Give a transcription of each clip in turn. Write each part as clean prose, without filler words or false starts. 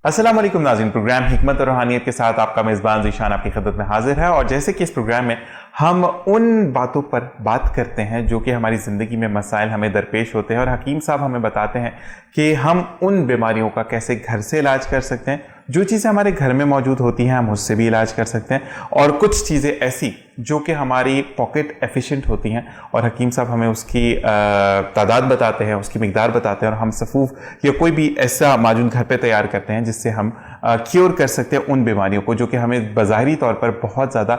अस्सलाम वालेकुम नाज़रीन, प्रोग्राम हिकमत और रूहानियत के साथ आपका मेज़बान ज़ीशान आपकी खिदमत में हाजिर है। और जैसे कि इस प्रोग्राम में हम उन बातों पर बात करते हैं जो कि हमारी ज़िंदगी में मसाइल हमें दरपेश होते हैं और हकीम साहब हमें बताते हैं कि हम उन बीमारियों का कैसे घर से इलाज कर सकते हैं। जो चीज़ें हमारे घर में मौजूद होती हैं हम उससे भी इलाज कर सकते हैं, और कुछ चीज़ें ऐसी जो कि हमारी पॉकेट एफिशिएंट होती हैं और हकीम साहब हमें उसकी तादाद बताते हैं, उसकी मिकदार बताते हैं, और हम सफ़ूफ या कोई भी ऐसा माजून घर पे तैयार करते हैं जिससे हम क्योर कर सकते हैं उन बीमारियों को जो कि हमें बज़ाहिरी तौर पर बहुत ज़्यादा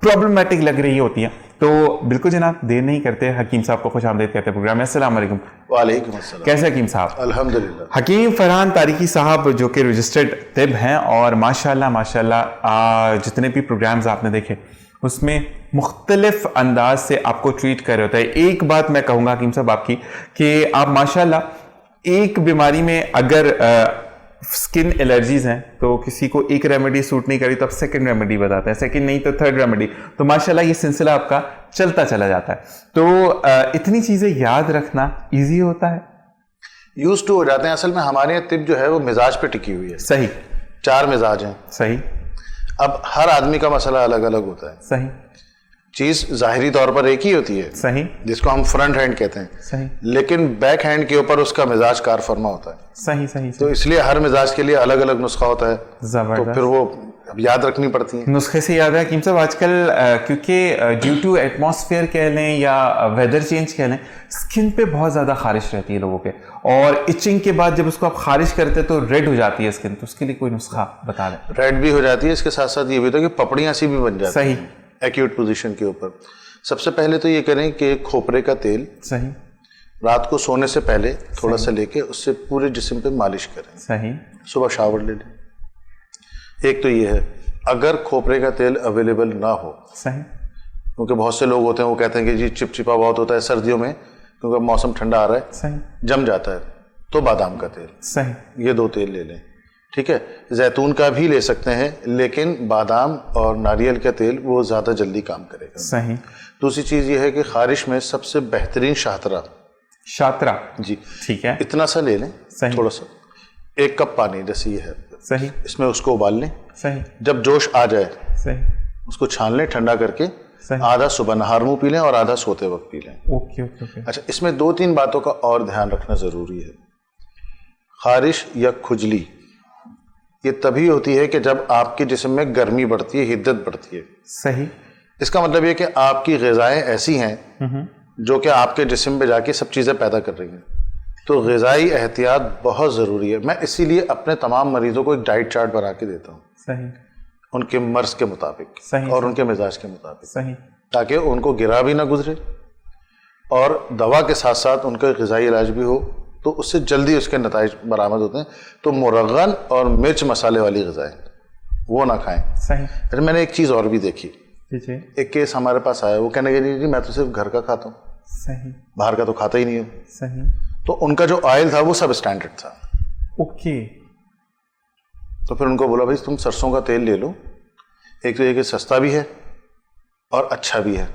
प्रॉब्लमैटिक लग रही होती हैं। तो बिल्कुल जनाब, देर नहीं करते, हकीम साहब को खुश आमदीद कहते हैं प्रोग्राम में। अस्सलाम वालेकुम। वालेकुम अस्सलाम। कैसे हकीम साहब? अल्हम्दुलिल्लाह। हकीम फरहान तारिकी साहब जो कि रजिस्टर्ड तिब हैं और माशाल्लाह जितने भी प्रोग्राम्स आपने देखे उसमें मुख्तलिफ अंदाज से आपको ट्रीट कर रहे होता है। एक बात मैं कहूँगा हकीम साहब आपकी कि आप माशाल्लाह एक बीमारी में अगर स्किन एलर्जीज हैं तो किसी को एक रेमेडी सूट नहीं करी तो आप सेकंड रेमेडी बताते हैं, सेकंड नहीं तो थर्ड रेमेडी, तो माशाल्लाह ये सिलसिला आपका चलता चला जाता है। तो इतनी चीज़ें याद रखना ईजी होता है? यूज टू हो जाते हैं। असल में हमारे यहाँ तिब जो है वो मिजाज पे टिकी हुई है। सही। 4 मिजाज हैं। सही। अब हर आदमी का मसला अलग अलग होता है। सही। चीज जाहिरी तौर पर एक ही होती है। सही। जिसको हम फ्रंट हैंड कहते हैं। सही। लेकिन बैक हैंड के ऊपर उसका मिजाज कार फरमा होता है। सही सही। तो इसलिए हर मिजाज के लिए अलग अलग नुस्खा होता है। जबरदस्त। तो फिर वो याद रखनी पड़ती है। नुस्खे से याद है हकीम साहब, आजकल क्योंकि ड्यू टू एटमॉस्फेयर कह लें या वेदर चेंज कह लें, स्किन पे बहुत ज़्यादा खारिश रहती है लोगों के, और इचिंग के बाद जब उसको आप खारिश करते हैं तो रेड हो जाती है स्किन। तो उसके लिए कोई नुस्खा बता दें। रेड भी हो जाती है, इसके साथ साथ ये भी होता है कि पपड़ियाँ सी भी बन जाती सही। हैं एक्यूट पोजीशन के ऊपर। सबसे पहले तो ये करें कि खोपरे का तेल सही रात को सोने से पहले थोड़ा सा लेके उससे पूरे जिस्म पे मालिश करें। सही। सुबह शावर ले लें। एक तो ये है, अगर खोपरे का तेल अवेलेबल ना हो, सही, क्योंकि बहुत से लोग होते हैं वो कहते हैं कि जी चिपचिपा बहुत होता है सर्दियों में क्योंकि मौसम ठंडा आ रहा है, सही, जम जाता है, तो बादाम का तेल, सही, ये 2 तेल ले लें। ठीक है, जैतून का भी ले सकते हैं, लेकिन बादाम और नारियल का तेल वो ज़्यादा जल्दी काम करेगा। सही। दूसरी चीज़ ये है कि खारिश में सबसे बेहतरीन शाहतरा जी, ठीक है, इतना सा ले लें। सही। थोड़ा सा 1 कप पानी जैसे ये है, सही, इसमें उसको उबाल लें। सही। जब जोश आ जाए सही, उसको छान लें ठंडा करके। सही। आधा सुबह नहार मुंह पी लें और आधा सोते वक्त पी लें। Okay okay okay. अच्छा, इसमें 2-3 बातों का और ध्यान रखना जरूरी है। खारिश या खुजली ये तभी होती है कि जब आपके जिस्म में गर्मी बढ़ती है, हिद्दत बढ़ती है। सही। इसका मतलब ये कि आपकी ग़िज़ाएं ऐसी हैं जो कि आपके जिस्म पे जाके सब चीज़ें पैदा कर रही हैं। तो ग़िज़ाई एहतियात बहुत ज़रूरी है। मैं इसीलिए अपने तमाम मरीज़ों को एक डाइट चार्ट बना के देता हूँ, सही, उनके मर्ज़ के मुताबिक, सही, और उनके मिजाज के मुताबिक, सही, ताकि उनको गिरा भी ना गुजरे और दवा के साथ साथ उनका ग़िज़ाई इलाज भी हो, तो उससे जल्दी उसके नताइज बरामद होते हैं। तो मुरग़्ग़न और मिर्च मसाले वाली ग़िज़ाएं वो ना खाएं। सही। अरे मैंने एक चीज़ और भी देखी। जी। एक केस हमारे पास आया, वो कहने लगे जी मैं तो सिर्फ घर का खाता हूँ, सही, बाहर का तो खाता ही नहीं हूँ। सही। तो उनका जो ऑयल था वो सब स्टैंडर्ड था। ओके। तो फिर उनको बोला भाई तुम सरसों का तेल ले लो, एक तो ये कि सस्ता भी है और अच्छा भी है।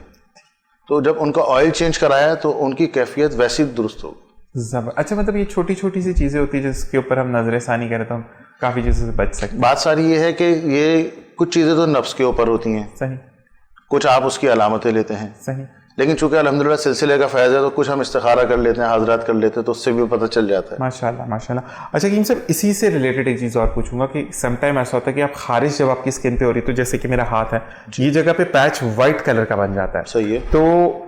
तो जब उनका ऑयल चेंज कराया तो उनकी कैफियत वैसी दुरुस्त हो। अच्छा, मतलब ये छोटी छोटी सी चीज़ें होती है जिसके ऊपर हम नजरसानी करें तो हम काफ़ी चीज़ों से बच सकते हैं। बात सारी ये है कि ये कुछ चीज़ें तो नफ्स के ऊपर होती हैं, सही, कुछ आप उसकी अलामतें लेते हैं, सही, लेकिन चूंकि अल्हम्दुलिल्लाह सिलसिले का फ़ैज़ है तो कुछ हम इस्तिखारा कर लेते हैं, हाज़रात कर लेते हैं, तो उससे भी पता चल जाता है। माशाल्लाह माशाल्लाह। अच्छा हकीम साहब, इसी से रिलेटेड एक चीज़ और पूछूंगा कि समटाइम ऐसा होता है कि आप खारिश जब आपकी स्किन पे हो रही है, तो जैसे कि मेरा हाथ है, ये जगह पे पैच वाइट कलर का बन जाता है। सही है। तो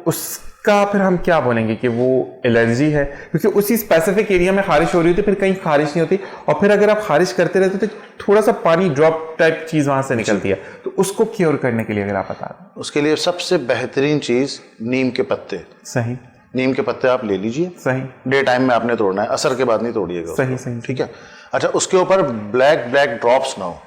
उसका फिर हम क्या बोलेंगे कि वो एलर्जी है? क्योंकि उसी स्पेसिफिक एरिया में खारिश हो रही होती, फिर कहीं खारिश नहीं होती, और फिर अगर आप खारिश करते रहते तो थोड़ा सा पानी ड्रॉप टाइप चीज़ वहाँ से निकलती है। तो उसको क्योर करने के लिए अगर आप बता दें। उसके लिए सबसे बेहतरीन चीज़ नीम के पत्ते। सही। नीम के पत्ते आप ले लीजिए। सही। डे टाइम में आपने तोड़ना है, असर के बाद नहीं तोड़िएगा। सही सही। ठीक है। अच्छा, उसके ऊपर ब्लैक ड्रॉप्स ना हो,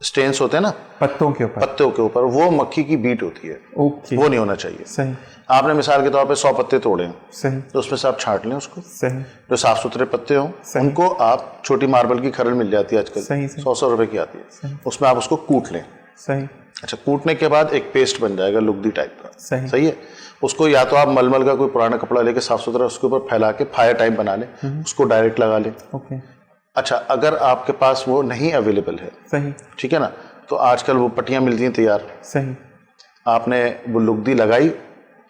स्टेन्स होते हैं ना पत्तों के ऊपर, पत्तों के ऊपर, वो मक्खी की बीट होती है। ओके। वो नहीं होना चाहिए। सही। आपने मिसाल के तौर पे 100 पत्ते तोड़े हैं, सही, तो उसमें से आप छांट लें उसको। सही। जो साफ सुथरे पत्ते हों उनको आप, छोटी मार्बल की खरल मिल जाती है आजकल, सही, सही। 100 रुपए की आती है, उसमें आप उसको कूट लें। सही। अच्छा, कूटने के बाद एक पेस्ट बन जाएगा लुगदी टाइप का। सही। सही है। उसको या तो आप मलमल का कोई पुराना कपड़ा लेके साफ सुथरा उसके ऊपर फैला के फायर टाइप बना लें, उसको डायरेक्ट लगा लें। ओके। अच्छा, अगर आपके पास वो नहीं अवेलेबल है, सही, ठीक है ना, तो आजकल वो पट्टियाँ मिलती हैं तैयार, सही, आपने वो लुगदी लगाई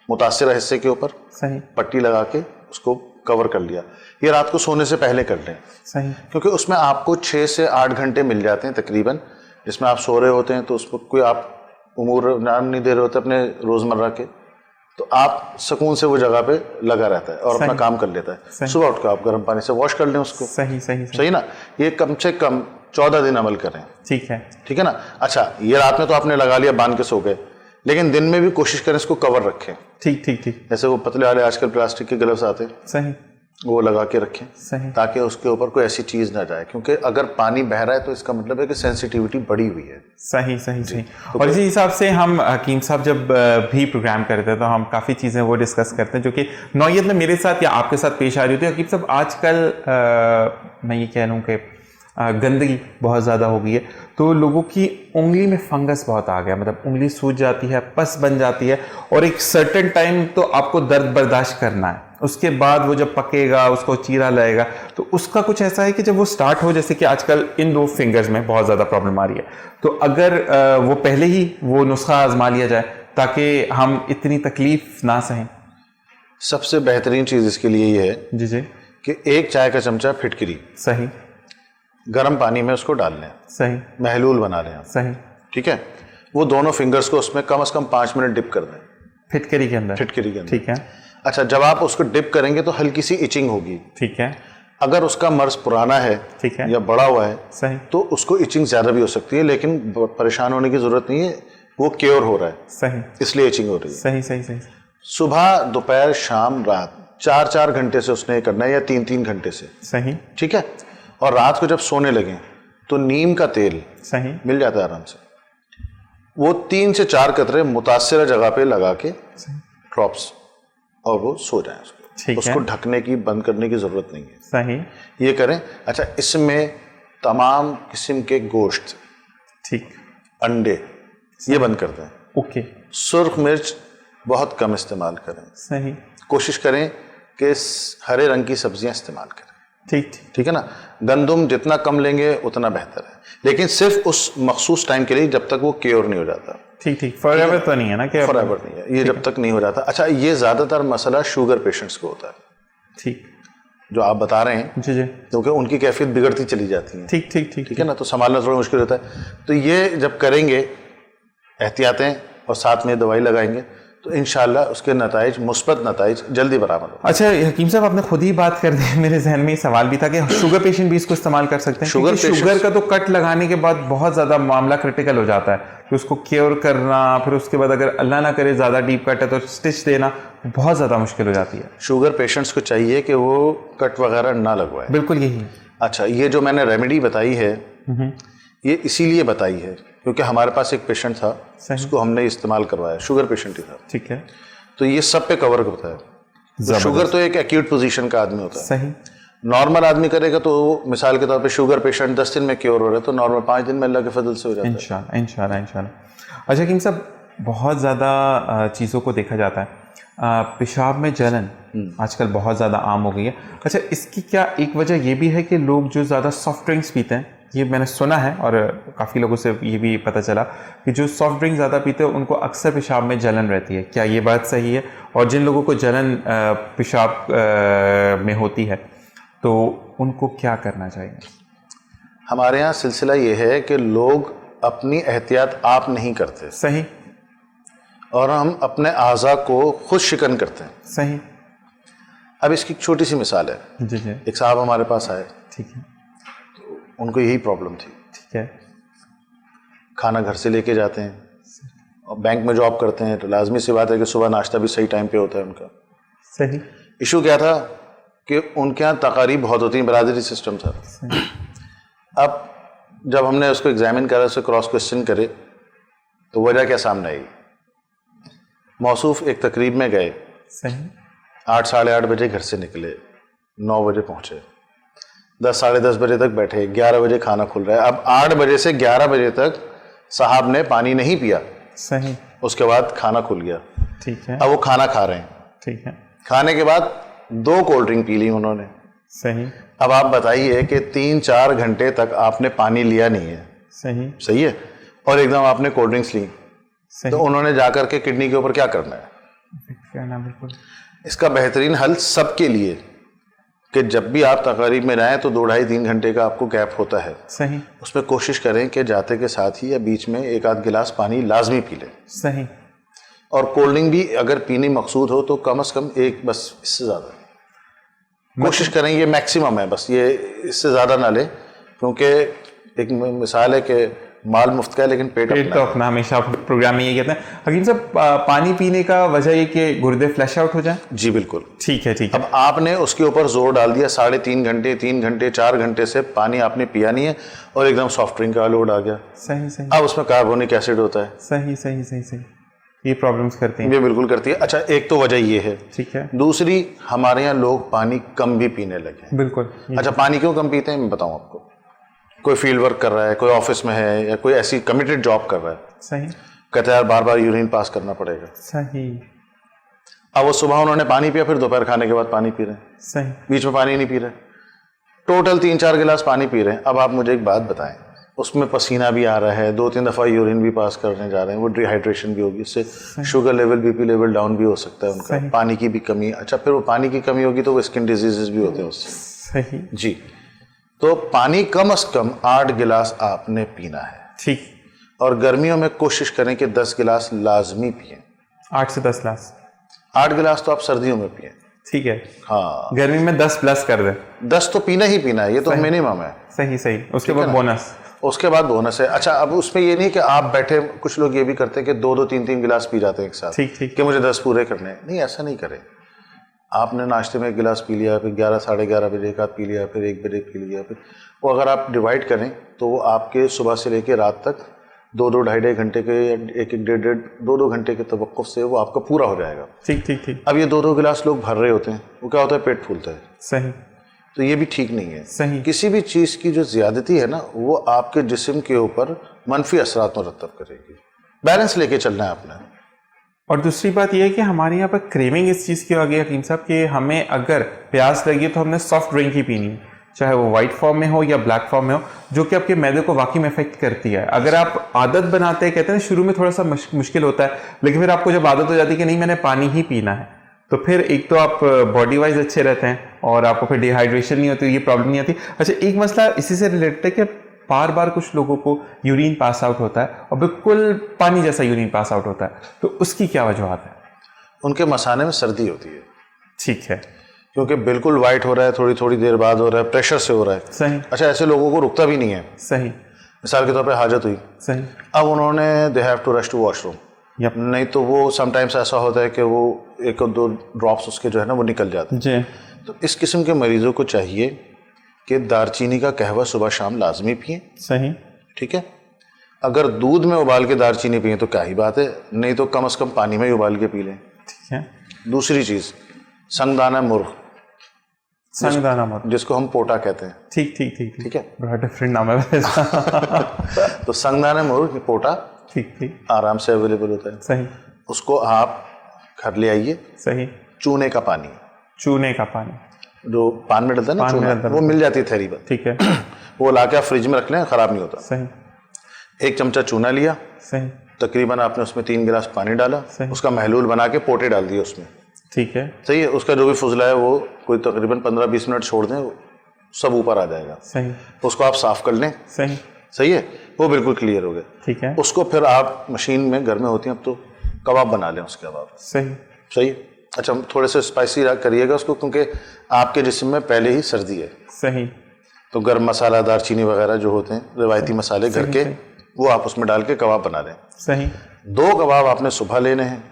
मुतासिरा हिस्से के ऊपर, सही, पट्टी लगा के उसको कवर कर लिया। ये रात को सोने से पहले कर लें, सही, क्योंकि उसमें आपको 6 से 8 घंटे मिल जाते हैं तकरीबन, जिसमें आप सो रहे होते हैं, तो उसको कोई आप उमूर ध्यान नहीं दे रहे होते अपने रोज़मर्रा के, तो आप सुकून से वो जगह पे लगा रहता है और अपना काम कर लेता है। सुबह उठ कर आप गर्म पानी से वॉश कर लें उसको। सही, सही, सही ना, ये कम से कम 14 दिन अमल करें। ठीक है, ठीक है ना। अच्छा, ये रात में तो आपने लगा लिया, बांध के सो गए, लेकिन दिन में भी कोशिश करें इसको कवर रखें। ठीक ठीक ठीक, जैसे वो पतले वाले आजकल प्लास्टिक के ग्लव्स आते हैं, सही, वो लगा के रखें, सही, ताकि उसके ऊपर कोई ऐसी चीज ना जाए, क्योंकि अगर पानी बह रहा है तो इसका मतलब है कि सेंसिटिविटी बढ़ी हुई है। सही, सही, सही। और इसी हिसाब से हम हकीम साहब जब भी प्रोग्राम करते हैं तो हम काफ़ी चीज़ें वो डिस्कस करते हैं जो कि नौयत में मेरे साथ या आपके साथ पेश आ रही होती है। हकीम साहब, आजकल मैं ये कह लूँ कि गंदगी बहुत ज़्यादा हो गई है, तो लोगों की उंगली में फंगस बहुत आ गया, मतलब उंगली सूज जाती है, पस बन जाती है, और एक सर्टेन टाइम तो आपको दर्द बर्दाश्त करना है, उसके बाद वो जब पकेगा, उसको चीरा लगेगा, तो उसका कुछ ऐसा है कि जब वो स्टार्ट हो, जैसे कि आजकल इन 2 फिंगर्स में बहुत ज़्यादा प्रॉब्लम आ रही है, तो अगर वो पहले ही वो नुस्खा आजमा लिया जाए ताकि हम इतनी तकलीफ ना सहें। सबसे बेहतरीन चीज इसके लिए ये है जी जी, कि 1 चाय का चमचा फिटकरी सही, गर्म पानी में उसको डाल लें, सही, महलूल बना लें आप, सही, ठीक है। वो दोनों फिंगर्स को उसमें कम से कम 5 मिनट डिप कर दें, फिटकरी के अंदर, फिटकरी के अंदर। ठीक है, अच्छा, जब आप उसको डिप करेंगे तो हल्की सी इचिंग होगी। ठीक है, अगर उसका मर्ज पुराना है, ठीक है, या बड़ा हुआ है, सही, तो उसको इचिंग ज्यादा भी हो सकती है, लेकिन परेशान होने की जरूरत नहीं है, वो क्योर हो रहा है, सही, इसलिए इचिंग हो रही है। सही, सही, सही, सुबह, दोपहर, शाम, रात 4-4 घंटे से उसने करना है, या 3-3 घंटे से, सही, ठीक है। और रात को जब सोने लगे तो नीम का तेल सही, मिल जाता है आराम से, वो 3 से 4 कतरे मुतासिरा जगह पे लगा के ड्रॉप्स, और वो सो जाए ठीक उसको है, ढकने की, बंद करने की जरूरत नहीं है, सही, ये करें। अच्छा, इसमें तमाम किस्म के गोश्त, ठीक, अंडे, ये बंद कर दें। ओके, सुर्ख मिर्च बहुत कम इस्तेमाल करें, सही, कोशिश करें कि हरे रंग की सब्जियां इस्तेमाल करें, ठीक, ठीक, ठीक है ना। गंदुम जितना कम लेंगे उतना बेहतर है, लेकिन सिर्फ उस मखसूस टाइम के लिए, जब तक वो क्योर नहीं हो जाता। ठीक, ठीक, फॉरएवर तो नहीं है ना कि फॉरएवर नहीं है ये, जब तक नहीं हो जाता। अच्छा, ये ज्यादातर मसला शुगर पेशेंट्स को होता है, ठीक, जो आप बता रहे हैं, जी जी, क्योंकि उनकी कैफियत बिगड़ती चली जाती है, ठीक, ठीक, ठीक, ठीक है ना, तो संभालना थोड़ा मुश्किल होता है। तो ये जब करेंगे एहतियातें और साथ में दवाई लगाएंगे, तो इंशाल्लाह उसके नताइज, मुस्बत नताइज जल्दी बरामद हो। अच्छा हकीम साहब, आपने खुद ही बात कर दी, मेरे जहन में ये सवाल भी था कि शुगर पेशेंट भी इसको इस्तेमाल कर सकते हैं? शुगर का तो कट लगाने के बाद बहुत ज़्यादा मामला क्रिटिकल हो जाता है, कि उसको क्योर करना, फिर उसके बाद अगर अल्लाह ना करे ज़्यादा डीप कट है तो स्टिच देना बहुत ज़्यादा मुश्किल हो जाती है। शुगर पेशेंट्स को चाहिए कि वो कट वगैरह ना लगवाए। बिल्कुल यही। अच्छा, ये जो मैंने रेमेडी बताई है, ये इसीलिए बताई है क्योंकि हमारे पास एक पेशेंट था, उसको हमने इस्तेमाल करवाया, शुगर पेशेंट ही था, ठीक है, तो ये सब पे कवर करता है। तो शुगर तो एक एक्यूट पोजीशन का आदमी होता है, सही। नॉर्मल आदमी करेगा तो मिसाल के तौर पे शुगर पेशेंट 10 दिन में क्योर हो रहे, तो नॉर्मल 5 दिन में अल्लाह के फजल से हो जाता है। इंशाल्लाह, इंशाल्लाह, इंशाल्लाह। अच्छा हकीम साहब, बहुत ज़्यादा चीज़ों को देखा जाता है, पेशाब में जलन आजकल बहुत ज़्यादा आम हो गई है। अच्छा, इसकी क्या एक वजह ये भी है कि लोग जो ज़्यादा सॉफ्ट ड्रिंक्स पीते हैं, ये मैंने सुना है और काफ़ी लोगों से ये भी पता चला कि जो सॉफ्ट ड्रिंक ज़्यादा पीते हैं उनको अक्सर पेशाब में जलन रहती है, क्या ये बात सही है? और जिन लोगों को जलन पेशाब में होती है तो उनको क्या करना चाहिए? हमारे यहाँ सिलसिला ये है कि लोग अपनी एहतियात आप नहीं करते, सही, और हम अपने आज़ा को खुद शिकन करते हैं, सही। अब इसकी एक छोटी सी मिसाल है। जी जी, एक साहब हमारे पास आए, ठीक है, उनको यही प्रॉब्लम थी। ठीक है, खाना घर से लेके जाते हैं और बैंक में जॉब करते हैं, तो लाजमी सी बात है कि सुबह नाश्ता भी सही टाइम पे होता है उनका। सही। इशू क्या था कि उनके यहाँ तकारीब बहुत होती हैं, बरादरी सिस्टम था। अब जब हमने उसको एग्जामिन करा, उससे क्रॉस क्वेश्चन करे, तो वजह क्या सामने आई। मौसूफ एक तकरीब में गए, सही, 8 साढ़े 8 बजे घर से निकले, 9 बजे पहुंचे, 10 साढ़े 10 बजे तक बैठे, 11 बजे खाना खुल रहा है। अब 8 बजे से 11 बजे तक साहब ने पानी नहीं पिया, सही, उसके बाद खाना खुल गया। ठीक है, अब वो खाना खा रहे हैं, ठीक है, खाने के बाद 2 कोल्ड ड्रिंक पी ली उन्होंने, सही, अब आप बताइए कि 3-4 घंटे तक आपने पानी लिया नहीं है, सही है, और एकदम आपने कोल्ड ड्रिंक्स ली, तो उन्होंने जाकर के किडनी के ऊपर क्या करना है? बिल्कुल। इसका बेहतरीन हल सबके लिए कि जब भी आप तकरीब में आए तो 2-2.5-3 घंटे का आपको गैप होता है, सही, उसमें कोशिश करें कि जाते के साथ ही या बीच में 1-आध गिलास पानी लाजमी पी लें। सही। और कोल्ड ड्रिंक भी अगर पीनी मकसूद हो तो कम से कम एक, बस इससे ज़्यादा कोशिश करें, ये मैक्सिमम है, बस ये इससे ज़्यादा ना लें, क्योंकि एक मिसाल है कि माल मुफ्त का है लेकिन पेट तो अपना, हमेशा प्रोग्राम में ये कहते हैं हकीम साहब, पानी पीने का वजह ये कि गुर्दे फ्लैश आउट हो जाए। जी बिल्कुल, ठीक है। अब आपने उसके ऊपर जोर डाल दिया, 3.5 घंटे 3 घंटे 4 घंटे से पानी आपने पिया नहीं है और एकदम सॉफ्ट ड्रिंक का लोड आ गया। सही। अब उसमें कार्बोनिक एसिड होता है। सही। ये प्रॉब्लम्स करती हैं। ये बिल्कुल करती है। अच्छा, एक तो वजह ये है, ठीक है। दूसरी, हमारे यहाँ लोग पानी कम भी पीने लगे। बिल्कुल। अच्छा, पानी क्यों कम पीते हैं मैं बताऊं आपको। कोई फील्ड वर्क कर रहा है, कोई ऑफिस में है, या कोई ऐसी कमिटेड जॉब कर रहा है, सही, कहते हैं यार बार-बार यूरिन पास करना पड़ेगा। सही। अब वो सुबह उन्होंने पानी पिया, फिर दोपहर खाने के बाद पानी पी रहे हैं, सही, बीच में पानी नहीं पी रहे, टोटल 3-4 गिलास पानी पी रहे हैं। अब आप मुझे एक बात बताएं, उसमें पसीना भी आ रहा है, 2-3 दफ़ा यूरिन भी पास करने जा रहे हैं, वो डिहाइड्रेशन भी होगी, इससे sugar level, BP level down भी हो सकता है उनका, पानी की भी कमी। अच्छा, फिर वो पानी की कमी होगी तो वो स्किन डिजीजेस भी होते हैं उससे। सही जी, तो पानी कम से कम 8 गिलास आपने पीना है। ठीक। और गर्मियों में कोशिश करें कि 10 गिलास लाजमी पिए। 8 से 10 गिलास। 8 गिलास तो आप सर्दियों में पिए। ठीक है। हाँ, गर्मी में 10 प्लस कर दे। 10 तो पीना ही पीना है, ये तो मिनिमम है। सही। उसके बाद बोनस। उसके बाद बोनस है। अच्छा, अब उसमें ये नहीं कि आप बैठे, कुछ लोग ये भी करते हैं कि 2-2, 3-3 गिलास पी जाते हैं एक साथ। ठीक। कि मुझे 10 पूरे करने हैं। नहीं, ऐसा नहीं करें। आपने नाश्ते में 1 गिलास पी लिया, फिर 11, साढ़े 11 बजे एक आध पी लिया, फिर 1 बजे पी लिया, फिर वो अगर आप डिवाइड करें तो वो आपके सुबह से लेकर रात तक 2-2, ढाई घंटे के, 1-1, 1.5, 2-2 घंटे के तवक्कुफ से वो आपका पूरा हो जाएगा। ठीक। अब ये 2-2 गिलास लोग भर रहे होते हैं, वो क्या होता है, पेट फूलता है। सही। तो ये भी ठीक नहीं है। सही। किसी भी चीज़ की जो ज़्यादती है ना, वो आपके जिस्म के ऊपर मनफी असरात मुरतब करेगी। बैलेंस लेके चलना है आपने। और दूसरी बात यह है कि हमारे यहाँ पर क्रेविंग इस चीज़ की आ गई हकीम साहब कि हमें अगर प्यास लगी तो हमने सॉफ्ट ड्रिंक ही पीनी है, चाहे वो वाइट फॉर्म में हो या ब्लैक फॉर्म में हो, जो कि आपके मैदे को वाकई में इफेक्ट करती है। अगर आप आदत बनाते हैं, कहते हैं शुरू में थोड़ा सा मुश्किल होता है, लेकिन फिर आपको जब आदत हो जाती है कि नहीं मैंने पानी ही पीना है, तो फिर एक तो आप बॉडी वाइज अच्छे रहते हैं और आपको फिर डिहाइड्रेशन नहीं होती, ये प्रॉब्लम नहीं आती। अच्छा, एक मसला इसी से रिलेटेड है कि बार बार कुछ लोगों को यूरिन पास आउट होता है और बिल्कुल पानी जैसा यूरिन पास आउट होता है, तो उसकी क्या वजूहत है? उनके मसाने में सर्दी होती है। ठीक है। क्योंकि बिल्कुल वाइट हो रहा है, थोड़ी थोड़ी देर बाद हो रहा है, प्रेशर से हो रहा है। सही। अच्छा, ऐसे लोगों को रुकता भी नहीं है। सही। मिसाल के तौर पे हाजत हुई, सही, अब उन्होंने they have to rush to washroom, नहीं तो वो समटाइम्स ऐसा होता है कि वो 1-2 ड्रॉप्स उसके जो है ना वो निकल जाते हैं जी। तो इस किस्म के मरीजों को चाहिए कि दारचीनी का कहवा सुबह शाम लाजमी पिए। सही। ठीक है, अगर दूध में उबाल के दारचीनी पिए तो क्या ही बात है, नहीं तो कम से कम पानी में ही उबाल के पी लें। ठीक है। दूसरी चीज़, संगदाना मुर्ग, संगदाना मुर्ग, जिसको हम पोटा कहते हैं। ठीक है, बड़ा डिफरेंट नाम है तो संगदाना मुर्ग पोटा ठीक आराम से अवेलेबल होता है। सही। उसको आप घर ले आइए। सही। चूने का पानी, चूने का पानी जो पान में डलता है ना चूना, वो मिल जाती है थैली पर। ठीक है। वो लाके आप फ्रिज में रख लें, खराब नहीं होता। सही। 1 चमचा चूना लिया, सही, तकरीबन आपने उसमें 3 गिलास पानी डाला, उसका महलूल बना के पोटे डाल दिए उसमें। ठीक है। सही है, उसका जो भी फुजला है वो कोई तकरीबन 15-20 मिनट छोड़ दें, सब ऊपर आ जाएगा। सही। उसको आप साफ कर लें। सही। सही है, वो बिल्कुल क्लियर हो गया। ठीक है। उसको फिर आप मशीन में, घर में होती हैं अब तो, कबाब बना लें उसके कबाब। सही। सही। अच्छा, थोड़े से स्पाइसी करिएगा उसको, क्योंकि आपके जिस्म में पहले ही सर्दी है। सही। तो गर्म मसाला, दारचीनी वगैरह जो होते हैं रिवायती मसाले घर के, वो आप उसमें डाल के कबाब बना लें। सही। 2 कबाब आपने सुबह लेने हैं